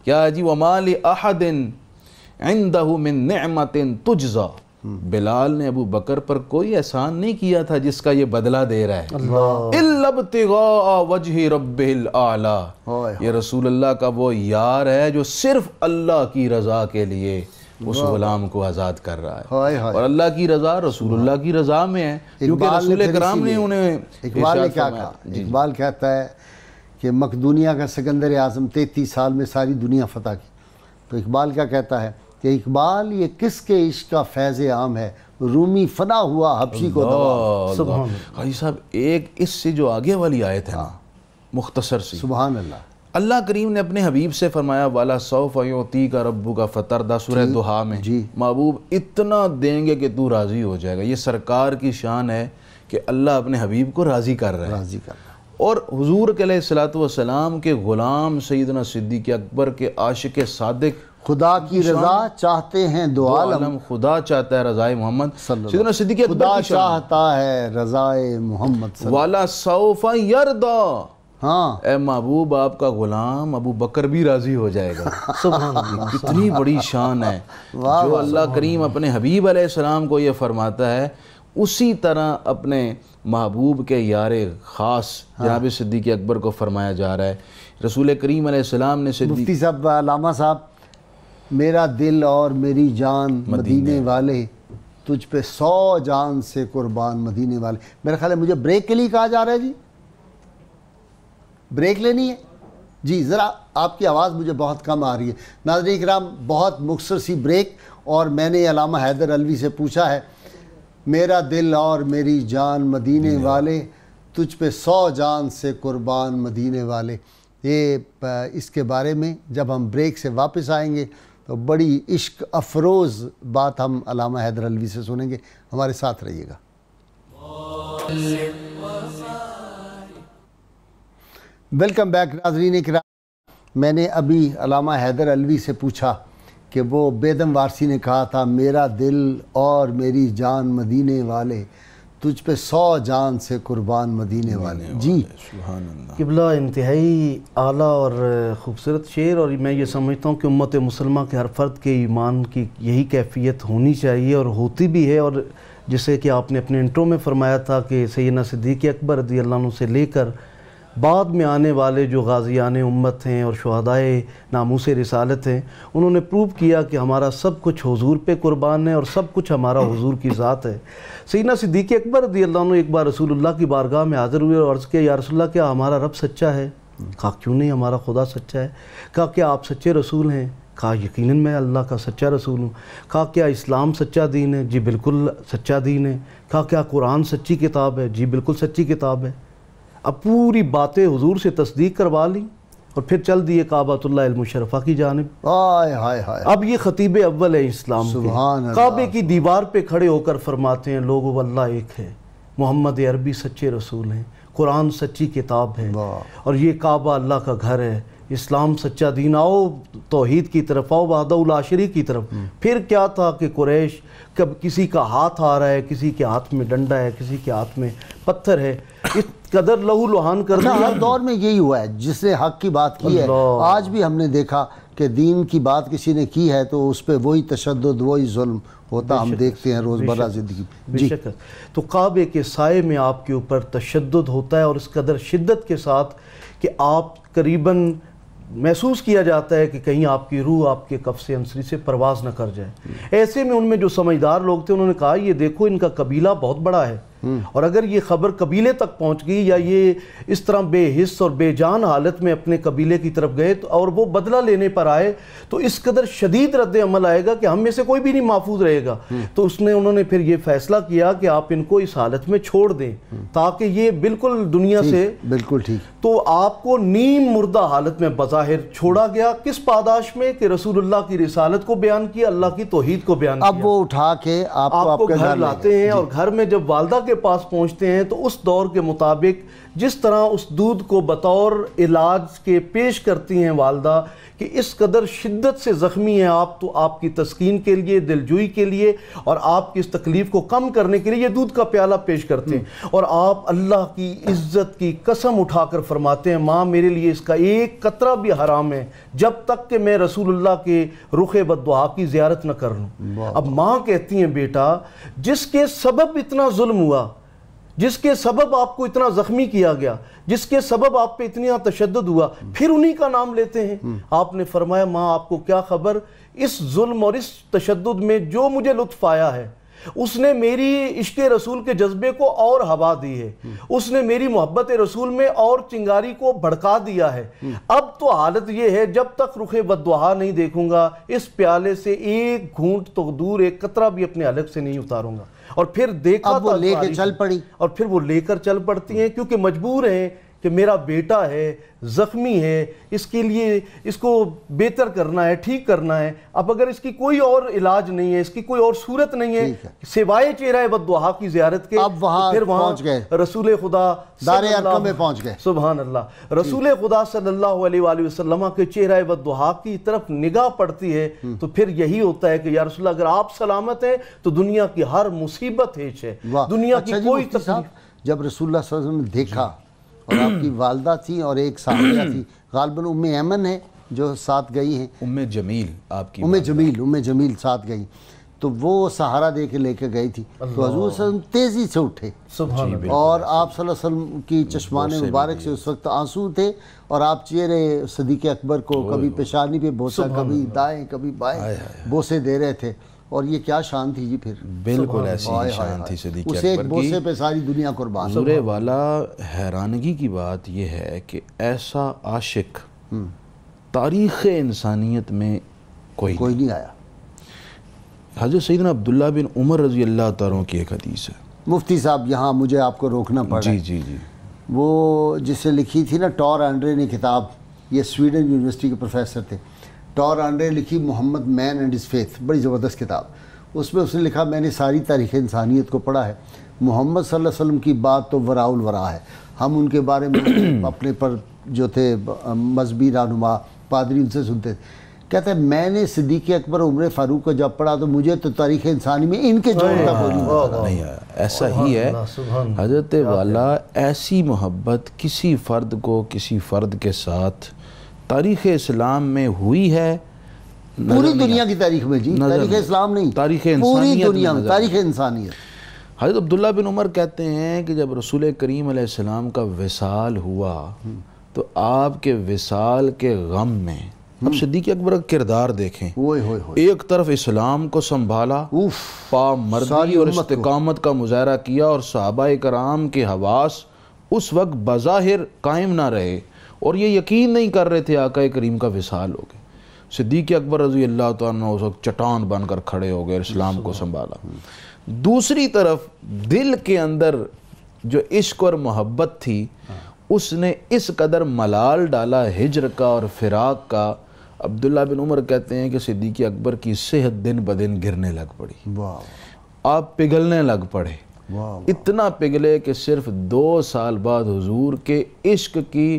کیا جی وَمَا لِأَحَدٍ عِنْدَهُ مِن نِعْمَةٍ تُجْزَى، بلال نے ابو بکر پر کوئی احسان نہیں کیا تھا جس کا یہ بدلہ دے رہا ہے، إِلَّا ابْتِغَاءَ وَجْهِ رَبِّهِ الْأَعْلَى، یہ رسول اللہ کا وہ یار ہے جو صرف اللہ کی رضا کے لیے اس غلام کو آزاد کر رہا ہے، اور اللہ کی رضا رسول اللہ کی رضا میں ہے، کیونکہ رسول کرام نے انہیں اقبال نے کیا کہا، اقبال کہتا ہے کہ مقدونیہ کا سکندر اعظم 33 سال میں ساری دنیا فتح کی، تو اقبال کیا کہتا ہے کہ اقبال یہ کس کے عشق کا فیض عام ہے، رومی فنا ہوا حبشی کو دوا۔ سبحان اللہ۔ حاجی صاحب ایک اس سے جو آگے والی آیت ہے نا مختصر سی، سبحان اللہ، اللہ کریم نے اپنے حبیب سے فرمایا وَلَا سَوْفَ يُعْطِيكَ رَبُّكَ فَتَرْضَىٰ سورہ دہا میں، محبوب اتنا دیں گے کہ تو راضی ہو جائے گا۔ یہ سرکار کی شان ہے کہ اللہ اپنے حبیب کو راضی کر رہا ہے، راضی کرنا۔ اور حضور علیہ السلام کے غلام سیدنا صدیق اکبر کے عاشق صادق، خدا کی رضا چاہتے ہیں دو عالم، خدا چاہتا ہے رضائے محمد، سیدنا صدیق اکبر خدا کی شان، چاہتا ہے رضائے محمد صلی اللہ علیہ وَلَا سَوْفَ يَرْضَىٰ، ہاں اے محبوب آپ کا غلام ابو بکر بھی راضی ہو جائے گا۔ سبحان اللہ، کتنی بڑی شان ہے جو اللہ کریم اپنے حبیب علیہ السلام کو یہ فرماتا ہے، اسی طرح اپنے محبوب کے یار خاص جناب صدیق اکبر کو فرمایا جا رہا ہے۔ رسول کریم علیہ السلام نے مفتی صاحب، علامہ صاحب، میرا دل اور میری جان مدینے والے، تجھ پہ 100 جان سے قربان مدینے والے۔ میرا خیال ہے مجھے بریک کے لیے کہا جا رہا ہے، جی بریک لینی ہے جی، ذرا آپ کی آواز مجھے بہت کم آ رہی ہے۔ ناظرین کرام، بہت مختصر سی بریک، اور میں نے علامہ حیدر علوی سے پوچھا ہے، میرا دل اور میری جان مدینے والے، تجھ پہ 100 جان سے قربان مدینے والے۔ یہ اس کے بارے میں جب ہم بریک سے واپس آئیں گے تو بڑی عشق افروز بات ہم علامہ حیدر علوی سے سنیں گے، ہمارے ساتھ رہیے گا۔ ویلکم بیک ناظرین کرام، میں نے ابھی علامہ حیدر علوی سے پوچھا کہ وہ بیدم وارسی نے کہا تھا میرا دل اور میری جان مدینے والے، تجھ پہ 100 جان سے قربان مدینے والے۔ جی سبحان اللہ، قبلہ انتہائی اعلیٰ اور خوبصورت شعر، اور میں یہ سمجھتا ہوں کہ امت مسلمہ کے ہر فرد کے ایمان کی یہی کیفیت ہونی چاہیے اور ہوتی بھی ہے، اور جسے کہ آپ نے اپنے انٹرو میں فرمایا تھا کہ سیدنا صدیق اکبر رضی اللہ عنہ سے لے کر بعد میں آنے والے جو غازیان امت ہیں اور شہدائے ناموس رسالت ہیں، انہوں نے پروو کیا کہ ہمارا سب کچھ حضور پہ قربان ہے اور سب کچھ ہمارا حضور کی ذات ہے۔ سیدنا صدیق اکبر رضی اللہ عنہ ایک بار رسول اللہ کی بارگاہ میں حاضر ہوئے اور عرض کیا یا رسول اللہ کیا ہمارا رب سچا ہے؟ کہا کیوں نہیں، ہمارا خدا سچا ہے۔ کہا کیا آپ سچے رسول ہیں؟ کہا یقیناً میں اللہ کا سچا رسول ہوں۔ کہا کیا اسلام سچا دین ہے؟ جی بالکل سچا دین ہے۔ کہا کیا قرآن سچی کتاب ہے؟ جی بالکل سچی کتاب ہے۔ اب پوری باتیں حضور سے تصدیق کروا لی اور پھر چل دیے کعبۃ اللہ المشرفہ کی جانب۔ ہائے ہائے ہائے، اب یہ خطیب اول ہے اسلام سبحان کے، اللہ، کعبے کی دیوار پہ کھڑے ہو کر فرماتے ہیں لوگو واللہ ایک ہے، محمد عربی سچے رسول ہیں، قرآن سچی کتاب ہے، اور یہ کعبہ اللہ کا گھر ہے، اسلام سچا دین، آؤ توحید کی طرف، آؤ وحدہ لا شریک کی طرف۔ پھر کیا تھا کہ قریش کب کسی کا ہاتھ آ رہا ہے، کسی کے ہاتھ میں ڈنڈا ہے، کسی کے ہاتھ میں پتھر ہے، اس قدر لہو لہان کر دیا۔ ہر دور میں یہی ہوا ہے، جس نے حق کی بات کی ہے، آج بھی ہم نے دیکھا کہ دین کی بات کسی نے کی ہے تو اس پہ وہی تشدد، وہی ظلم ہوتا ہم دیکھتے ہیں روزمرہ زندگی میں۔ بے شک، تو کعبے کے سائے میں آپ کے اوپر تشدد ہوتا ہے اور اس قدر شدت کے ساتھ کہ آپ قریباً محسوس کیا جاتا ہے کہ کہیں آپ کی روح آپ کے کف سے انصری سے پرواز نہ کر جائے۔ ایسے میں ان میں جو سمجھدار لوگ تھے انہوں نے کہا یہ دیکھو ان کا قبیلہ بہت بڑا ہے، اور اگر یہ خبر قبیلے تک پہنچ گئی یا یہ اس طرح بے حس اور بے جان حالت میں اپنے قبیلے کی طرف گئے اور وہ بدلہ لینے پر آئے تو اس قدر شدید رد عمل آئے گا کہ ہم میں سے کوئی بھی نہیں محفوظ رہے گا۔ تو انہوں نے پھر یہ فیصلہ کیا کہ آپ ان کو اس حالت میں چھوڑ دیں تاکہ یہ بالکل دنیا سے بالکل ٹھیک۔ تو آپ کو نیم مردہ حالت میں بظاہر چھوڑا گیا، کس پاداش میں کہ رسول اللہ کی رسالت کو بیان کیا، اللہ کی توحید کو بیان کیا۔ اب وہ اٹھا کے آپ کو گھر لاتے ہیں، اور گھر میں جب والدہ کے پاس پہنچتے ہیں تو اس دور کے مطابق جس طرح اس دودھ کو بطور علاج کے پیش کرتی ہیں والدہ کہ اس قدر شدت سے زخمی ہیں آپ، تو آپ کی تسکین کے لیے، دلجوئی کے لیے اور آپ کی اس تکلیف کو کم کرنے کے لیے یہ دودھ کا پیالہ پیش کرتے ہیں، اور آپ اللہ کی عزت کی قسم اٹھا کر فرماتے ہیں ماں میرے لیے اس کا ایک قطرہ بھی حرام ہے جب تک کہ میں رسول اللہ کے رخ بددعا کی زیارت نہ کر لوں۔ اب ماں کہتی ہیں بیٹا جس کے سبب اتنا ظلم ہوا، جس کے سبب آپ کو اتنا زخمی کیا گیا، جس کے سبب آپ پہ اتنا تشدد ہوا، پھر انہی کا نام لیتے ہیں۔ آپ نے فرمایا ماں آپ کو کیا خبر، اس ظلم اور اس تشدد میں جو مجھے لطف آیا ہے، اس نے میری عشق رسول کے جذبے کو اور ہوا دی ہے، اس نے میری محبت رسول میں اور چنگاری کو بھڑکا دیا ہے۔ اب تو حالت یہ ہے جب تک رخ بددعا نہیں دیکھوں گا اس پیالے سے ایک گھونٹ تو دور ایک قطرہ بھی اپنے حلق سے نہیں اتاروں گا۔ اور پھر دیکھا اب وہ لے کے چل پڑی، اور پھر وہ لے کر چل پڑتی ہیں کیونکہ مجبور ہیں کہ میرا بیٹا ہے، زخمی ہے، اس کے لیے اس کو بہتر کرنا ہے، ٹھیک کرنا ہے۔ اب اگر اس کی کوئی اور علاج نہیں ہے، اس کی کوئی اور صورت نہیں ہے سوائے چہرہ بددعا کی زیارت کے، اب وہاں پھر وہاں پہنچ گئے، رسول خدا دار ارقم میں پہنچ گئے۔ سبحان اللہ، رسول خدا صلی اللہ علیہ وآلہ وسلم کے چہرہ بددعا کی طرف نگاہ پڑتی ہے تو پھر یہی ہوتا ہے کہ یا رسول اللہ اگر آپ سلامت ہیں تو دنیا کی ہر مصیبت ہیچ ہے، دنیا کی کوئی تکلیف۔ جب رسول اللہ صلی اللہ علیہ وسلم نے دیکھا اور آپ کی والدہ تھی اور ایک صحابیہ تھی، غالباً ام ایمن ہے جو ساتھ گئی ہیں، ام جمیل آپ کی ام جمیل ساتھ گئی، تو وہ سہارا دے کے لے کے گئی تھی، تو حضور صلی اللہ علیہ وسلم تیزی سے اٹھے اور آپ صلی اللہ علیہ وسلم کی چشمان مبارک سے اس وقت آنسو تھے، اور آپ چہرے صدیق اکبر کو کبھی پیشانی پہ بوسہ، کبھی دائیں کبھی بائیں بوسے دے رہے تھے، اور یہ کیا شان تھی جی پھر، بالکل ایسی ہی شان تھی صدیق اسے ایک اکبر بوسے پہ ساری دنیا قربان۔ حضور والا حیرانگی کی بات یہ ہے کہ ایسا عاشق تاریخ انسانیت میں کوئی نہیں آیا۔ حضرت سیدنا عبداللہ بن عمر رضی اللہ تعالیٰ کی ایک حدیث ہے، مفتی صاحب یہاں مجھے آپ کو روکنا پڑا، جی وہ جس سے لکھی تھی نا ٹور آنڈرے نے کتاب، یہ سویڈن یونیورسٹی کے پروفیسر تھے، ٹور آنڈرے لکھی محمد مین اینڈ ہز فیتھ، بڑی زبردست کتاب، اس میں اس نے لکھا میں نے ساری تاریخ انسانیت کو پڑھا ہے، محمد صلی اللہ علیہ وسلم کی بات تو وراء الورا ہے، ہم ان کے بارے میں اپنے پر جو تھے مذہبی رہنما پادری ان سے سنتے تھے، کہتے ہیں میں نے صدیق اکبر عمر فاروق کو جب پڑھا تو مجھے تو تاریخ انسانی میں ان کے جوڑ تک نہیں آیا۔ ایسا ہی ہے حضرت والا، ایسی محبت کسی فرد کو کسی فرد کے ساتھ تاریخ اسلام میں ہوئی ہے پوری دنیا کی تاریخ میں، جی تاریخ اسلام نہیں، تاریخ پوری انسانیت دنیا میں تاریخ انسانیت۔ حضرت عبداللہ بن عمر کہتے ہیں کہ جب رسول کریم علیہ السلام کا وصال ہوا تو آپ کے وصال کے غم میں، اب صدیق اکبر کا کردار دیکھیں، ایک طرف اسلام کو سنبھالا، پامردی اور استقامت کا مظاہرہ کیا، اور صحابہ کرام کے حواس اس وقت بظاہر قائم نہ رہے اور یہ یقین نہیں کر رہے تھے آقا کریم کا وصال ہو گئے۔ صدیق اکبر رضی اللہ تعالیٰ اس وقت چٹان بن کر کھڑے ہو گئے، اسلام کو سنبھالا۔ دوسری طرف دل کے اندر جو عشق اور محبت تھی اس نے اس قدر ملال ڈالا ہجر کا اور فراق کا، عبداللہ بن عمر کہتے ہیں کہ صدیق اکبر کی صحت دن بدن گرنے لگ پڑی، آپ پگھلنے لگ پڑے، اتنا پگھلے کہ صرف 2 سال بعد حضور کے عشق کی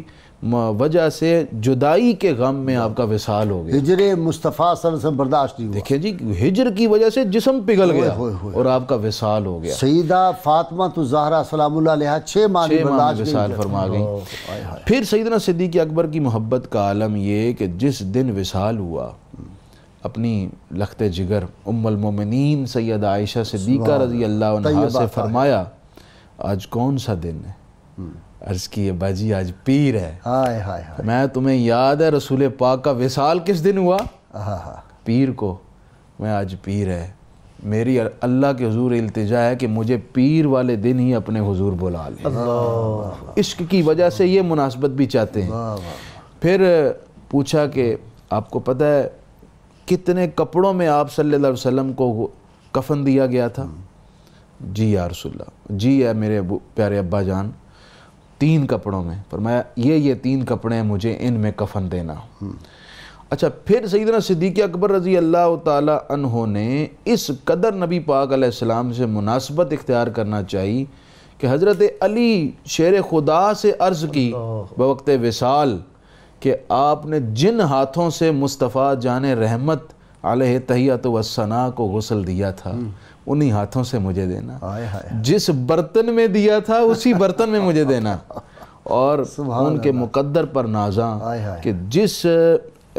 وجہ سے جدائی کے غم میں آپ کا وصال ہو گیا، ہجر مصطفیٰ صلی اللہ علیہ وسلم برداشت نہیں ہوا۔ دیکھیں جی، ہجر کی وجہ سے جسم پگھل گیا اور آپ کا وصال ہو گیا۔ سیدہ فاطمہ الزہرا سلام اللہ علیہا 6 ماہ وصال فرما گئی۔ پھر سیدنا صدیق اکبر کی محبت کا عالم یہ کہ جس دن وصال ہوا، اپنی لخت جگر ام المومنین سیدہ عائشہ صدیقہ رضی اللہ عنہا سے فرمایا آج کون سا دن ہے؟ عرض کی باجی آج پیر ہے۔ میں تمہیں یاد ہے رسول پاک کا وصال کس دن ہوا؟ پیر کو۔ میں آج پیر ہے، میری اللہ کے حضور التجا ہے کہ مجھے پیر والے دن ہی اپنے حضور بلا لیں۔ عشق کی وجہ سے یہ مناسبت بھی چاہتے ہیں۔ پھر پوچھا کہ آپ کو پتہ ہے کتنے کپڑوں میں آپ صلی اللہ علیہ وسلم کو کفن دیا گیا تھا؟ جی یا رسول اللہ، جی ہے میرے پیارے ابا جان، 3 کپڑوں میں۔ فرمایا یہ 3 کپڑے ہیں، مجھے ان میں کفن دینا۔ اچھا، پھر سیدنا صدیق اکبر رضی اللہ تعالی عنہ نے اس قدر نبی پاک علیہ السلام سے مناسبت اختیار کرنا چاہیے کہ حضرت علی شیر خدا سے عرض کی بوقت وصال کہ آپ نے جن ہاتھوں سے مصطفیٰ جان رحمت علیہ تحیۃ و ثنا کو غسل دیا تھا انہی ہاتھوں سے مجھے دینا، جس برتن میں دیا تھا اسی برتن میں مجھے دینا، اور ان کے مقدر پر نازاں کہ جس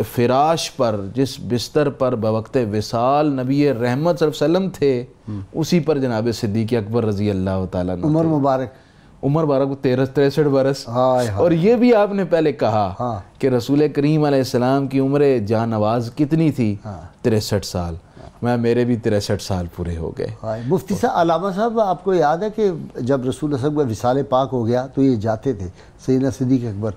فراش پر، جس بستر پر بوقت وصال نبی رحمت صلی اللہ علیہ وسلم تھے اسی پر جناب صدیق اکبر رضی اللہ تعالیٰ عنہ عمر مبارک 63 برس۔ اور یہ بھی آپ نے پہلے کہا کہ رسول کریم علیہ السلام کی عمر جان نواز کتنی تھی؟ 63 سال۔ میرے بھی 63 سال پورے ہو گئے۔ مفتی صاحب، علامہ صاحب، آپ کو یاد ہے کہ جب رسول اللہ صلی اللہ علیہ وسلم کا وصال پاک ہو گیا تو یہ جاتے تھے سیدنا صدیق اکبر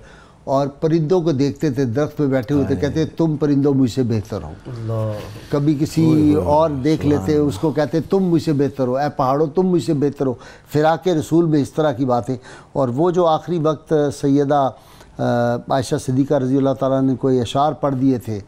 اور پرندوں کو دیکھتے تھے، درخت پہ بیٹھے ہوئے تھے، کہتے تم پرندوں مجھ سے بہتر ہو۔ کبھی کسی اور دیکھ لیتے اس کو کہتے تم مجھ سے بہتر ہو، اے پہاڑوں تم مجھ سے بہتر ہو۔ فراق رسول میں اس طرح کی باتیں، اور وہ جو آخری وقت سیدہ عائشہ صدیقہ رضی اللہ تعالیٰ نے کوئی اشعار پڑھ دیے تھے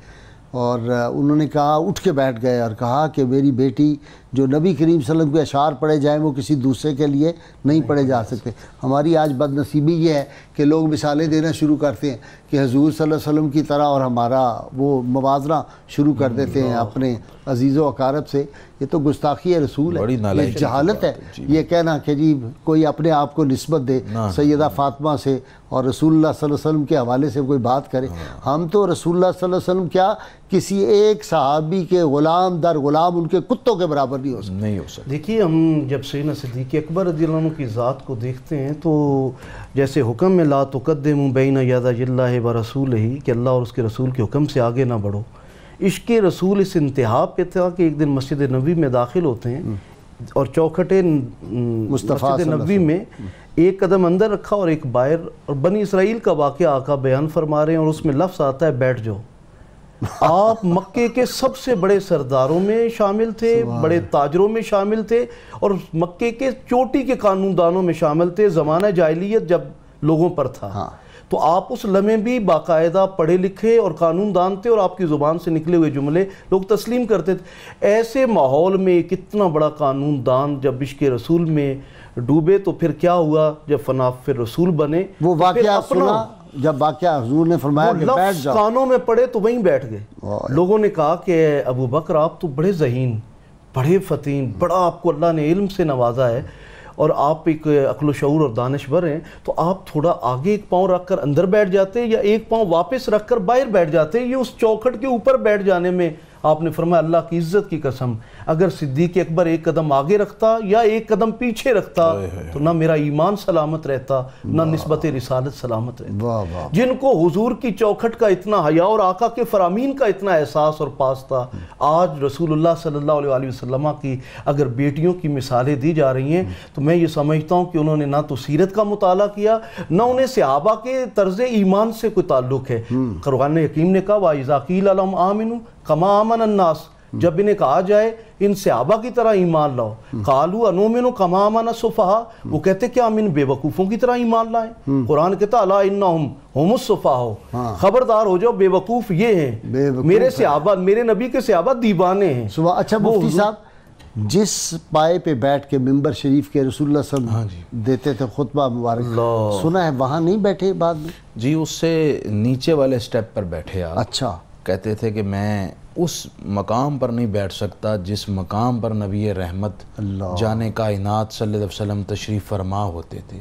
اور انہوں نے کہا، اٹھ کے بیٹھ گئے اور کہا کہ میری بیٹی، جو نبی کریم صلی اللہ علیہ وسلم کے اشعار پڑھے جائیں وہ کسی دوسرے کے لیے نہیں پڑھے جا سکتے۔ ہماری آج بد نصیبی یہ ہے کہ لوگ مثالیں دینا شروع کرتے ہیں کہ حضور صلی اللہ علیہ وسلم کی طرح، اور ہمارا وہ موازنہ شروع کر دیتے ہیں اپنے عزیز و اقارب سے۔ یہ تو گستاخی رسول ہے، یہ جہالت ہے یہ کہنا کہ جی کوئی اپنے آپ کو نسبت دے سیدہ فاطمہ سے اور رسول اللہ صلی اللہ علیہ وسلم کے حوالے سے کوئی بات کرے۔ ہم تو رسول اللہ صلی اللہ علیہ وسلم کیا کسی ایک صحابی کے غلام در غلام، ان کے کتوں کے برابر نہیں ہو سکتا۔ دیکھیے، ہم جب سیدنا صدیق اکبر رضی اللہ عنہ کی ذات کو دیکھتے ہیں تو جیسے حکم میں لا تقدموا بین یدی اللہ ورسولہ، کہ اللہ اور اس کے رسول کے حکم سے آگے نہ بڑھو، عشق رسول اس انتہا پہ تھا کہ ایک دن مسجد نبوی میں داخل ہوتے ہیں اور چوکھٹے مسجد نبوی میں ایک قدم اندر رکھا اور ایک باہر، اور بنی اسرائیل کا واقعہ آقا بیان فرما رہے ہیں اور اس میں لفظ آتا ہے بیٹھ جاؤ۔ آپ مکے کے سب سے بڑے سرداروں میں شامل تھے، بڑے تاجروں میں شامل تھے، اور مکے کے چوٹی کے قانون دانوں میں شامل تھے زمانہ جاہلیت جب لوگوں پر تھا۔ تو آپ اس لمحے بھی باقاعدہ پڑھے لکھے اور قانون دان تھے، اور آپ کی زبان سے نکلے ہوئے جملے لوگ تسلیم کرتے تھے۔ ایسے ماحول میں کتنا بڑا قانون دان جب عشق رسول میں ڈوبے تو پھر کیا ہوا؟ جب فنا پھر رسول بنے، وہ واقعہ سنا جب واقعہ حضور نے فرمایا کہ بیٹھ جاؤ، کانوں میں پڑے تو وہیں بیٹھ گئے۔ لوگوں نے کہا کہ ابو بکر آپ تو بڑے ذہین، بڑے فتین، بڑا آپ کو اللہ نے علم سے نوازا ہے اور آپ ایک عقل و شعور اور دانشور ہیں، تو آپ تھوڑا آگے ایک پاؤں رکھ کر اندر بیٹھ جاتے یا ایک پاؤں واپس رکھ کر باہر بیٹھ جاتے۔ یہ اس چوکھٹ کے اوپر بیٹھ جانے میں آپ نے فرمایا اللہ کی عزت کی قسم، اگر صدیق اکبر ایک قدم آگے رکھتا یا ایک قدم پیچھے رکھتا تو نہ میرا ایمان سلامت رہتا، نہ نسبت رسالت سلامت رہتا۔ جن کو حضور کی چوکھٹ کا اتنا حیا اور آقا کے فرامین کا اتنا احساس اور پاس تھا، آج رسول اللہ صلی اللہ علیہ وسلم کی اگر بیٹیوں کی مثالیں دی جا رہی ہیں تو میں یہ سمجھتا ہوں کہ انہوں نے نہ تو سیرت کا مطالعہ کیا، نہ انہیں صحابہ کے طرز ایمان سے کوئی تعلق ہے۔ قرآن حکیم نے کہا وَإِذَا قِيلَ لَهُمْ آمِنُوا كَمَا آمَنَ النَّاسُ، جب انہیں کہا جائے ان صحابہ کی طرح ایمان لاؤ، قالوا انؤمن كما آمن السفهاء، وہ کہتے کہ ہم ان بے وقوفوں کی طرح ایمان لائیں۔ قرآن کہتا الا انہم هم السفهاء، خبردار ہو جاؤ بے وقوف یہ ہیں، میرے صحابہ، میرے نبی کے صحابہ دیوانے ہیں۔ اچھا مفتی صاحب، جس پائے پہ بیٹھ کے ممبر شریف کے رسول اللہ صلی اللہ علیہ وسلم دیتے تھے خطبہ مبارک، سنا ہے وہاں نہیں بیٹھے بعد میں؟ جی، اس سے نیچے والے سٹیپ پر بیٹھے آپ۔ اچھا، کہتے تھے کہ میں اس مقام پر نہیں بیٹھ سکتا جس مقام پر نبی رحمت جانے کائنات صلی اللہ علیہ وسلم تشریف فرما ہوتے تھے۔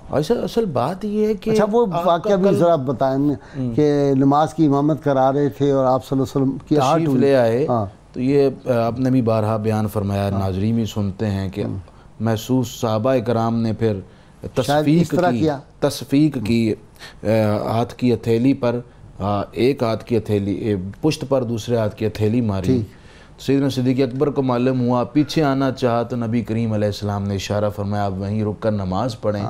اصل بات یہ ہے کہ اچھا وہ واقعہ بھی ذرا بتائیں کہ نماز کی امامت کرا رہے تھے اور آپ صلی اللہ علیہ وسلم کی تشریف لے آئے، تو یہ آپ نے بھی بارہا بیان فرمایا، ناظرین بھی سنتے ہیں کہ محسوس صحابہ کرام نے پھر تصفیق کی ہاتھ کی ہتھیلی پر، ایک ہاتھ کی ہتھیلی پشت پر، دوسرے ہاتھ کی ہتھیلی ماری۔ سیدنا صدیق اکبر کو معلوم ہوا، پیچھے آنا چاہا تو نبی کریم علیہ السلام نے اشارہ فرمایا آپ وہیں رک کر نماز پڑھیں۔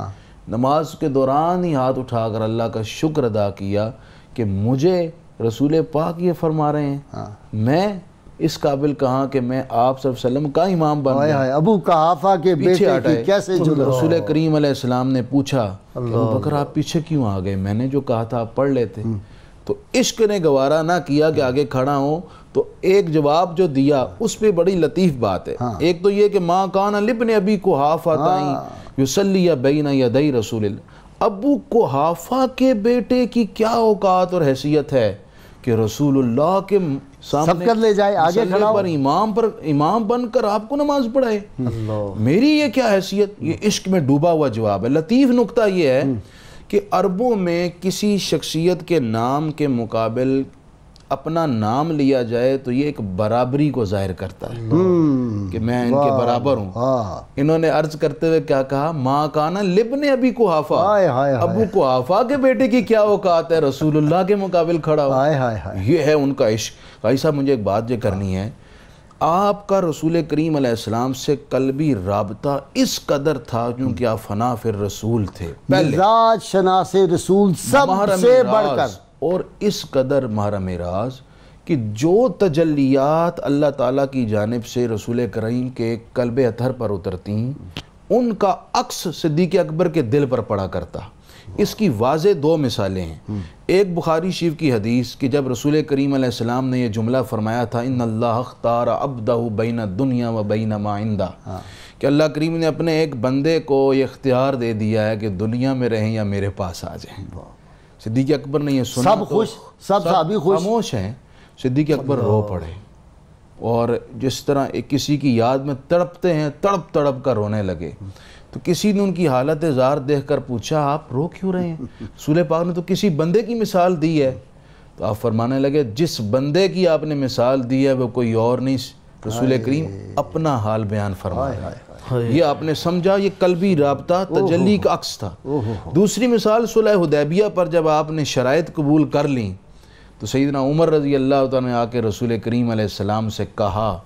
نماز کے دوران ہی ہاتھ اٹھا کر اللہ کا شکر ادا کیا کہ مجھے رسول پاک یہ فرما رہے ہیں، میں اس قابل کہاں کہ میں آپ صلی اللہ علیہ وسلم کا امام بن گیا۔ ابو قحافہ کے بیٹے کی کیسے جدا؟ رسول کریم علیہ السلام نے پوچھا کہ ابو بکر آپ پیچھے کیوں آ گئے؟ میں نے جو کہا تھا آپ پڑھ لیتے۔ تو عشق نے گوارا نہ کیا کہ آگے کھڑا ہوں، تو ایک جواب جو دیا اس پہ بڑی لطیف بات ہے۔ ایک تو یہ کہ ماں کان لابن ابی قحافہ یصلی بین یدی رسول اللہ، ابو قحافہ کے بیٹے کی کیا اوقات اور حیثیت ہے کہ رسول اللہ کے سامنے لے جائے، آگے کھڑا پر امام بن کر آپ کو نماز پڑھائے۔ میری یہ کیا حیثیت؟ یہ عشق میں ڈوبا ہوا جواب ہے۔ لطیف نکتہ یہ ہے کہ عربوں میں کسی شخصیت کے نام کے مقابل اپنا نام لیا جائے تو یہ ایک برابری کو ظاہر کرتا ہے کہ میں ان کے برابر ہوں۔ انہوں نے عرض کرتے ہوئے کیا کہا؟ ماں کانا لابن ابی قحافہ، ابو قحافہ کے بیٹے کی کیا اوقات ہے رسول اللہ کے مقابل کھڑا ہو۔ یہ ہے ان کا عشق۔ بھائی صاحب مجھے ایک بات یہ کرنی ہے، آپ کا رسول کریم علیہ السلام سے قلبی رابطہ اس قدر تھا کیونکہ آپ فنا فی الرسول تھے، مزاج شناس رسول سب ماہر سے بڑھ معراج، کر، اور اس قدر ماہر معراج کہ جو تجلیات اللہ تعالیٰ کی جانب سے رسول کریم کے قلب اطہر پر اترتی ان کا عکس صدیق اکبر کے دل پر پڑا کرتا۔ اس کی واضح دو مثالیں ہیں۔ ایک بخاری شریف کی حدیث کہ جب رسول کریم علیہ السلام نے یہ جملہ فرمایا تھا ان اللہ اختار عبدہ بین الدنیا و بین ما عندہ، کہ اللہ کریم نے اپنے ایک بندے کو یہ اختیار دے دیا ہے کہ دنیا میں رہیں یا میرے پاس آ جائیں۔ صدیق اکبر نے یہ سنا سب خوش، سب صحابی خوش، خاموش ہیں۔ صدیق اکبر رو پڑے اور جس طرح ایک کسی کی یاد میں تڑپتے ہیں، تڑپ تڑپ کر رونے لگے۔ تو کسی نے ان کی حالت زار دیکھ کر پوچھا آپ رو کیوں رہے ہیں؟ رسول پاک نے تو کسی بندے کی مثال دی ہے۔ تو آپ فرمانے لگے جس بندے کی آپ نے مثال دی ہے وہ کوئی اور نہیں، رسول کریم اپنا حال بیان فرما رہے ہیں۔ یہ آپ نے سمجھا، یہ قلبی رابطہ تجلی کا عکس تھا۔ دوسری مثال صلح حدیبیہ پر جب آپ نے شرائط قبول کر لیں تو سیدنا عمر رضی اللہ تعالیٰ نے آ کے رسول کریم علیہ السلام سے کہا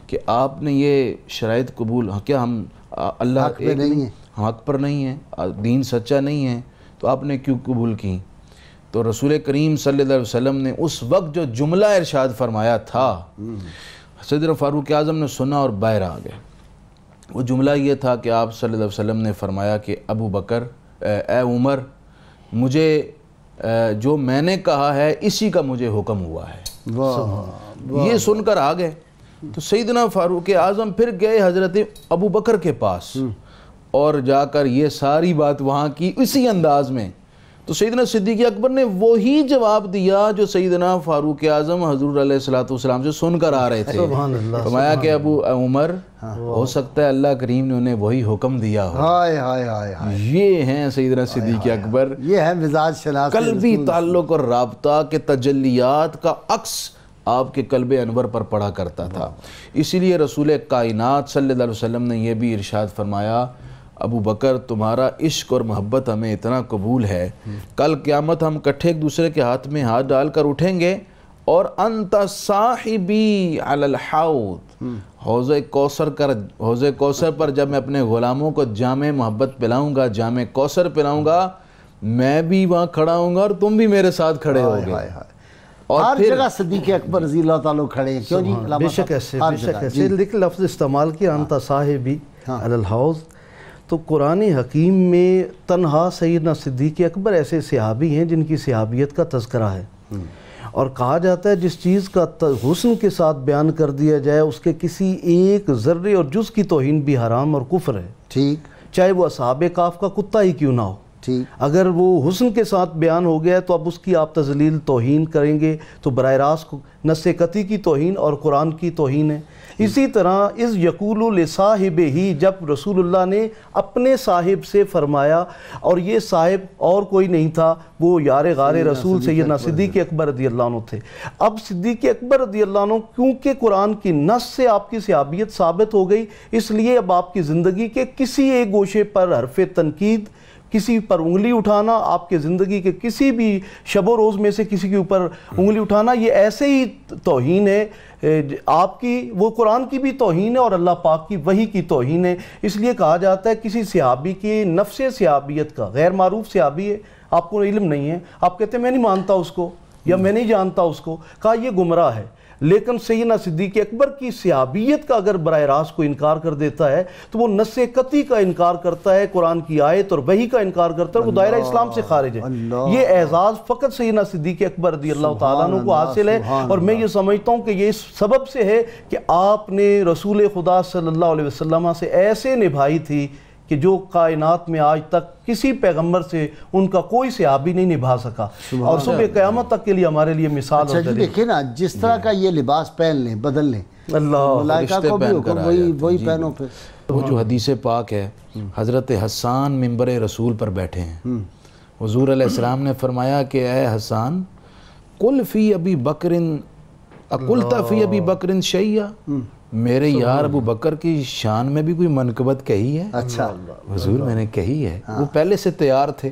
کہ آپ نے یہ شرائط قبول، کیا ہم اللہ حق پہ نہیں ہیں، ہم حق پر نہیں ہیں، دین سچا نہیں ہے، تو آپ نے کیوں قبول کی؟ تو رسول کریم صلی اللہ علیہ وسلم نے اس وقت جو جملہ ارشاد فرمایا تھا سیدنا فاروق اعظم نے سنا اور باہر آ گئے۔ وہ جملہ یہ تھا کہ آپ صلی اللہ علیہ وسلم نے فرمایا کہ ابو بکر، اے عمر، مجھے جو میں نے کہا ہے اسی کا مجھے حکم ہوا ہے۔ یہ سن کر آ گئے تو سیدنا فاروق اعظم پھر گئے حضرت ابو بکر کے پاس اور جا کر یہ ساری بات وہاں کی اسی انداز میں۔ تو سیدنا صدیق اکبر نے وہی جواب دیا جو سیدنا فاروق اعظم حضور علیہ السلام سے سن کر آ رہے تھے۔ فرمایا کہ ابو عمر، ہو سکتا ہے اللہ کریم نے انہیں وہی حکم دیا ہو۔ ہائے ہائے ہائے ہائے، یہ ہیں سیدنا صدیق اکبر، یہ ہے مزاج شناس قلبی تعلق اور رابطہ کے تجلیات کا عکس آپ کے قلب انور پر پڑا کرتا تھا۔ اسی لیے رسول کائنات صلی اللہ علیہ وسلم نے یہ بھی ارشاد فرمایا ابو بکر تمہارا عشق اور محبت ہمیں اتنا قبول ہے، کل قیامت ہم کٹھے ایک دوسرے کے ہاتھ میں ہاتھ ڈال کر اٹھیں گے اور انت صاحبی علی الحوض، حوض کوثر پر جب میں اپنے غلاموں کو جام محبت پلاؤں گا، جام کوثر پلاؤں گا، میں بھی وہاں کھڑا ہوں گا اور تم بھی میرے ساتھ کھڑے ہوگے۔ اور ہر جگہ صدیق اکبر رضی اللہ تعالیٰ کھڑے ہیں، کیوں جی؟ بے شک ایسے لیکن لفظ استعمال کیا انت صاحبی علی الحوض، تو قرآن حکیم میں تنہا سیدنا صدیق اکبر ایسے صحابی ہیں جن کی صحابیت کا تذکرہ ہے، اور کہا جاتا ہے جس چیز کا حسن کے ساتھ بیان کر دیا جائے اس کے کسی ایک ذرے اور جز کی توہین بھی حرام اور کفر ہے، ٹھیک، چاہے وہ اصحاب کہف کا کتا ہی کیوں نہ ہو۔ اگر وہ حسن کے ساتھ بیان ہو گیا تو اب اس کی آپ تذلیل توہین کریں گے تو براہ راست نص قطعی کی توہین اور قرآن کی توہین ہے۔ اسی طرح اس یقول لصاحب ہی، جب رسول اللہ نے اپنے صاحب سے فرمایا اور یہ صاحب اور کوئی نہیں تھا، وہ یار غار رسول سیدنا صدیق اکبر رضی اللہ عنہ تھے۔ اب صدیق اکبر رضی اللہ عنہ کیونکہ قرآن کی نص سے آپ کی صحابیت ثابت ہو گئی، اس لیے اب آپ کی زندگی کے کسی ایک گوشے پر حرف تنقید، کسی پر انگلی اٹھانا، آپ کے زندگی کے کسی بھی شب و روز میں سے کسی کے اوپر انگلی اٹھانا، یہ ایسے ہی توہین ہے آپ کی، وہ قرآن کی بھی توہین ہے اور اللہ پاک کی وحی کی توہین ہے۔ اس لیے کہا جاتا ہے کسی صحابی کی نفس صحابیت کا، غیر معروف صحابی ہے، آپ کو علم نہیں ہے، آپ کہتے ہیں میں نہیں مانتا اس کو یا میں نہیں جانتا اس کو، کہا یہ گمراہ ہے۔ لیکن سیدنا صدیق اکبر کی صحابیت کا اگر براہ راست کو انکار کر دیتا ہے تو وہ نص قطعی کا انکار کرتا ہے، قرآن کی آیت اور وحی کا انکار کرتا ہے، وہ دائرہ اسلام سے خارج ہے۔ یہ اعزاز فقط سیدنا صدیق اکبر رضی اللہ تعالیٰ عنہ کو حاصل ہے، اور میں یہ سمجھتا ہوں کہ یہ اس سبب سے ہے کہ آپ نے رسول خدا صلی اللہ علیہ وسلم سے ایسے نبھائی تھی کہ جو کائنات میں آج تک کسی پیغمبر سے ان کا کوئی صحابی نہیں نبھا سکا، اور صبح قیامت تک کے لیے ہمارے لیے مثال اچھا جی دیکھیں نا، جس طرح کا یہ لباس پہن لیں، بدل لیں، اللہ ملائکہ کو بھی حکم وہی پہنو پھر۔ وہ جو حدیث پاک ہے، حضرت حسان ممبر رسول پر بیٹھے ہیں، حضور علیہ السلام نے فرمایا کہ اے حسان، قل فی ابی بکر اقلت فی ابی بکر شیئا، میرے یار ابو بکر کی شان میں بھی کوئی منقبت کہی ہے؟ اچھا حضور میں نے کہی ہے۔ وہ پہلے سے تیار تھے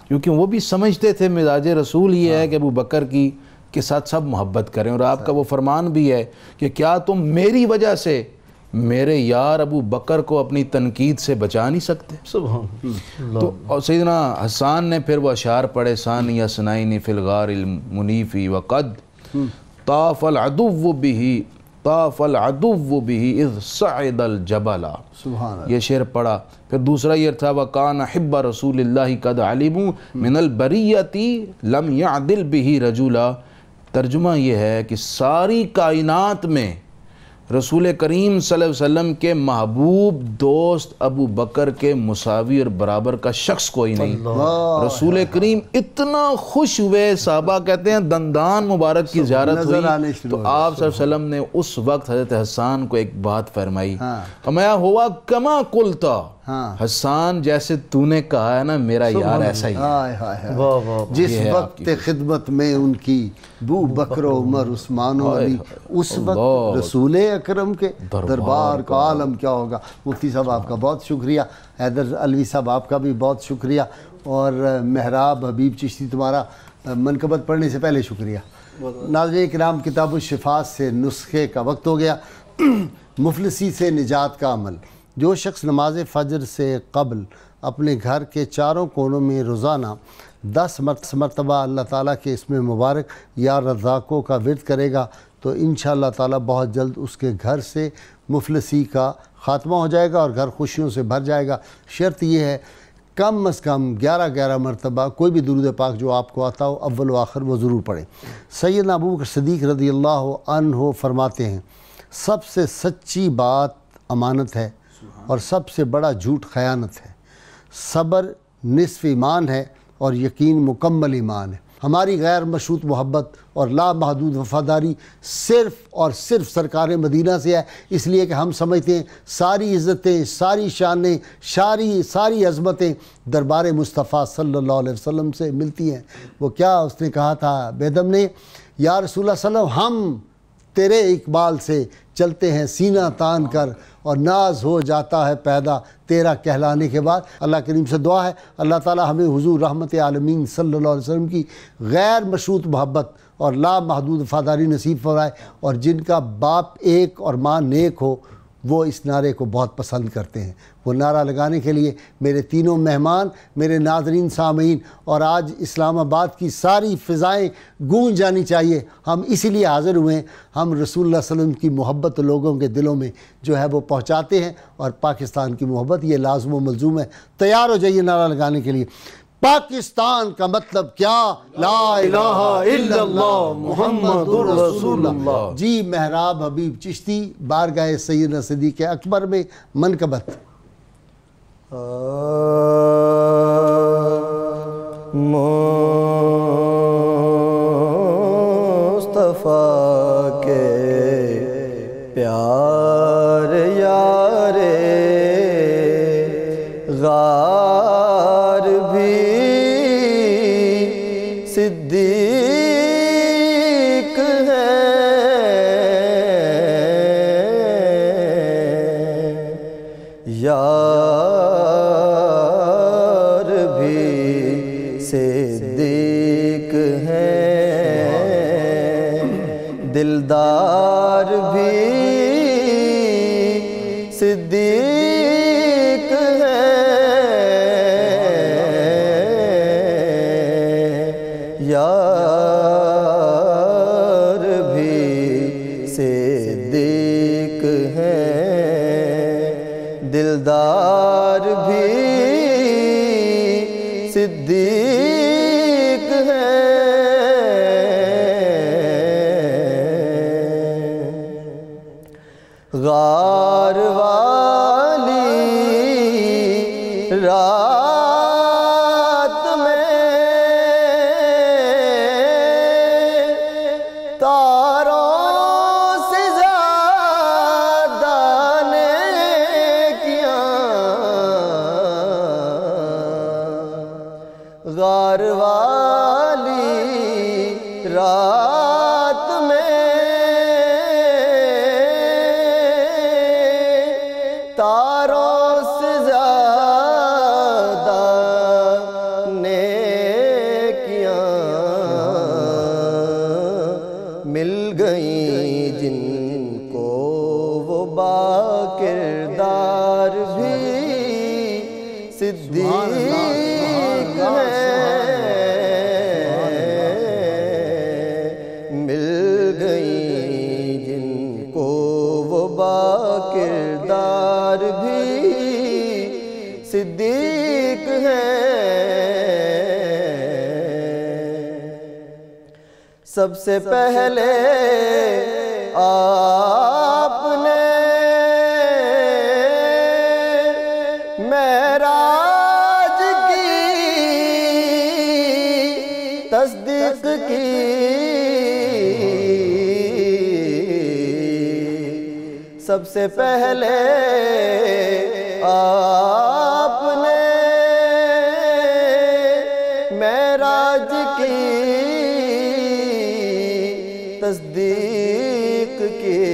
کیونکہ وہ بھی سمجھتے تھے مزاج رسول یہ ہے کہ ابو بکر کی کے ساتھ سب محبت کریں، اور آپ کا وہ فرمان بھی ہے کہ کیا تم میری وجہ سے میرے یار ابو بکر کو اپنی تنقید سے بچا نہیں سکتے؟ سبحان اللہ۔ تو اور سیدنا حسان نے پھر وہ اشعار پڑھے، ثانی اثنین فی الغار المنیف وقد طاف العدو به طاف العدو به اذ صعد الجبل، سبحان اللہ۔ یہ شعر پڑھا۔ پھر دوسرا یہ تھا وَقَانَ حِبَّ رسول اللہ قد علموا من البریۃ لم یعدل به رجولا۔ ترجمہ یہ ہے کہ ساری کائنات میں رسول کریم صلی اللہ علیہ وسلم کے محبوب دوست ابو بکر کے مساوی اور برابر کا شخص کوئی نہیں۔ رسول کریم اتنا خوش ہوئے، صحابہ کہتے ہیں دندان مبارک کی زیارت نظر آنے ہوئی شروع تو آپ صلی اللہ علیہ وسلم نے اس وقت حضرت حسان کو ایک بات فرمائی، فرمایا ہوا کما قلتا، حسان جیسے تو نے کہا ہے نا میرا یار ایسا ہی ہے۔ ہائے ہائے ہائے۔ واہ واہ۔ جس وقت خدمت میں ان کی بو بکر و عمر عثمان و علی، اس وقت رسول اکرم کے دربار کا عالم کیا ہوگا۔ مفتی صاحب آپ کا بہت شکریہ، حیدر علوی صاحب آپ کا بھی بہت شکریہ، اور محراب حبیب چشتی تمہارا منقبت پڑھنے سے پہلے شکریہ۔ ناظرین کرام، کتاب الشفاء سے نسخے کا وقت ہو گیا۔ مفلسی سے نجات کا عمل۔ جو شخص نماز فجر سے قبل اپنے گھر کے چاروں کونوں میں روزانہ 10 مرتبہ اللہ تعالیٰ کے اسم مبارک یا رزاقوں کا ورد کرے گا تو انشاءاللہ تعالیٰ بہت جلد اس کے گھر سے مفلسی کا خاتمہ ہو جائے گا اور گھر خوشیوں سے بھر جائے گا۔ شرط یہ ہے کم از کم 11 مرتبہ کوئی بھی درود پاک جو آپ کو آتا ہو اول و آخر وہ ضرور پڑھیں۔ سیدنا ابو بکر صدیق رضی اللہ عنہ فرماتے ہیں سب سے سچی بات امانت ہے اور سب سے بڑا جھوٹ خیانت ہے۔ صبر نصف ایمان ہے اور یقین مکمل ایمان ہے۔ ہماری غیر مشروط محبت اور لامحدود وفاداری صرف اور صرف سرکار مدینہ سے ہے، اس لیے کہ ہم سمجھتے ہیں ساری عزتیں، ساری شانیں، ساری عظمتیں دربار مصطفیٰ صلی اللہ علیہ وسلم سے ملتی ہیں۔ وہ کیا اس نے کہا تھا بیدم نے، یا رسول اللہ صلی اللہ علیہ وسلم ہم تیرے اقبال سے چلتے ہیں سینہ تان کر اور ناز ہو جاتا ہے پیدا تیرا کہلانے کے بعد۔ اللہ کریم سے دعا ہے اللہ تعالی ہمیں حضور رحمت عالمین صلی اللہ علیہ وسلم کی غیر مشروط محبت اور لامحدود وفاداری نصیب فرمائے، اور جن کا باپ ایک اور ماں نیک ہو وہ اس نعرے کو بہت پسند کرتے ہیں۔ وہ نعرہ لگانے کے لیے میرے تینوں مہمان، میرے ناظرین سامعین، اور آج اسلام آباد کی ساری فضائیں گونج جانی چاہیے۔ ہم اسی لیے حاضر ہوئے ہیں، ہم رسول اللہ صلی اللہ علیہ وسلم کی محبت لوگوں کے دلوں میں جو ہے وہ پہنچاتے ہیں، اور پاکستان کی محبت یہ لازم و ملزوم ہے۔ تیار ہو جائیے نعرہ لگانے کے لیے۔ پاکستان کا مطلب کیا؟ لا الہ الا اللہ محمد رسول اللہ۔ جی محراب حبیب چشتی بارگاہ سیدنا صدیق اکبر میں منقبت۔ مصطفیٰ کے پیار یارے غار بھی صدیق ہے، یار بھی صدیق ہے، دلدار بھی صدیق ہے، یار بھی صدیق ہے، دلدار بھی صدیق ہے۔ غار والی رات میں تاروں سے زیادہ نیکیاں، غار والی رات میں تاروں سے زیادہ نیکیاں، صدیق ہیں، مل گئی جن کو وہ با کردار بھی صدیق ہیں۔ سب سے پہلے آپ نے معراج کی تصدیق کی، سب سے پہلے آپ نے معراج کی تصدیق کی،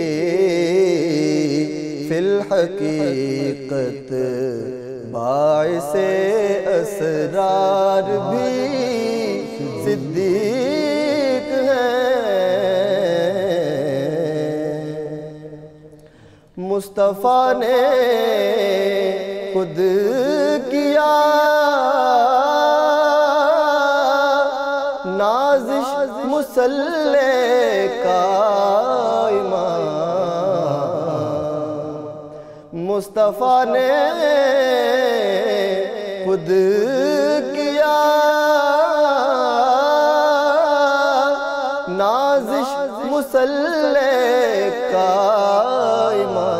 فی الحقیقت باعث اسرار بھی صدیق ہیں۔ مصطفیٰ نے خود کیا نازش مصلی کا امام، مصطفیٰ نے خود کیا نازش مصلی کا امام۔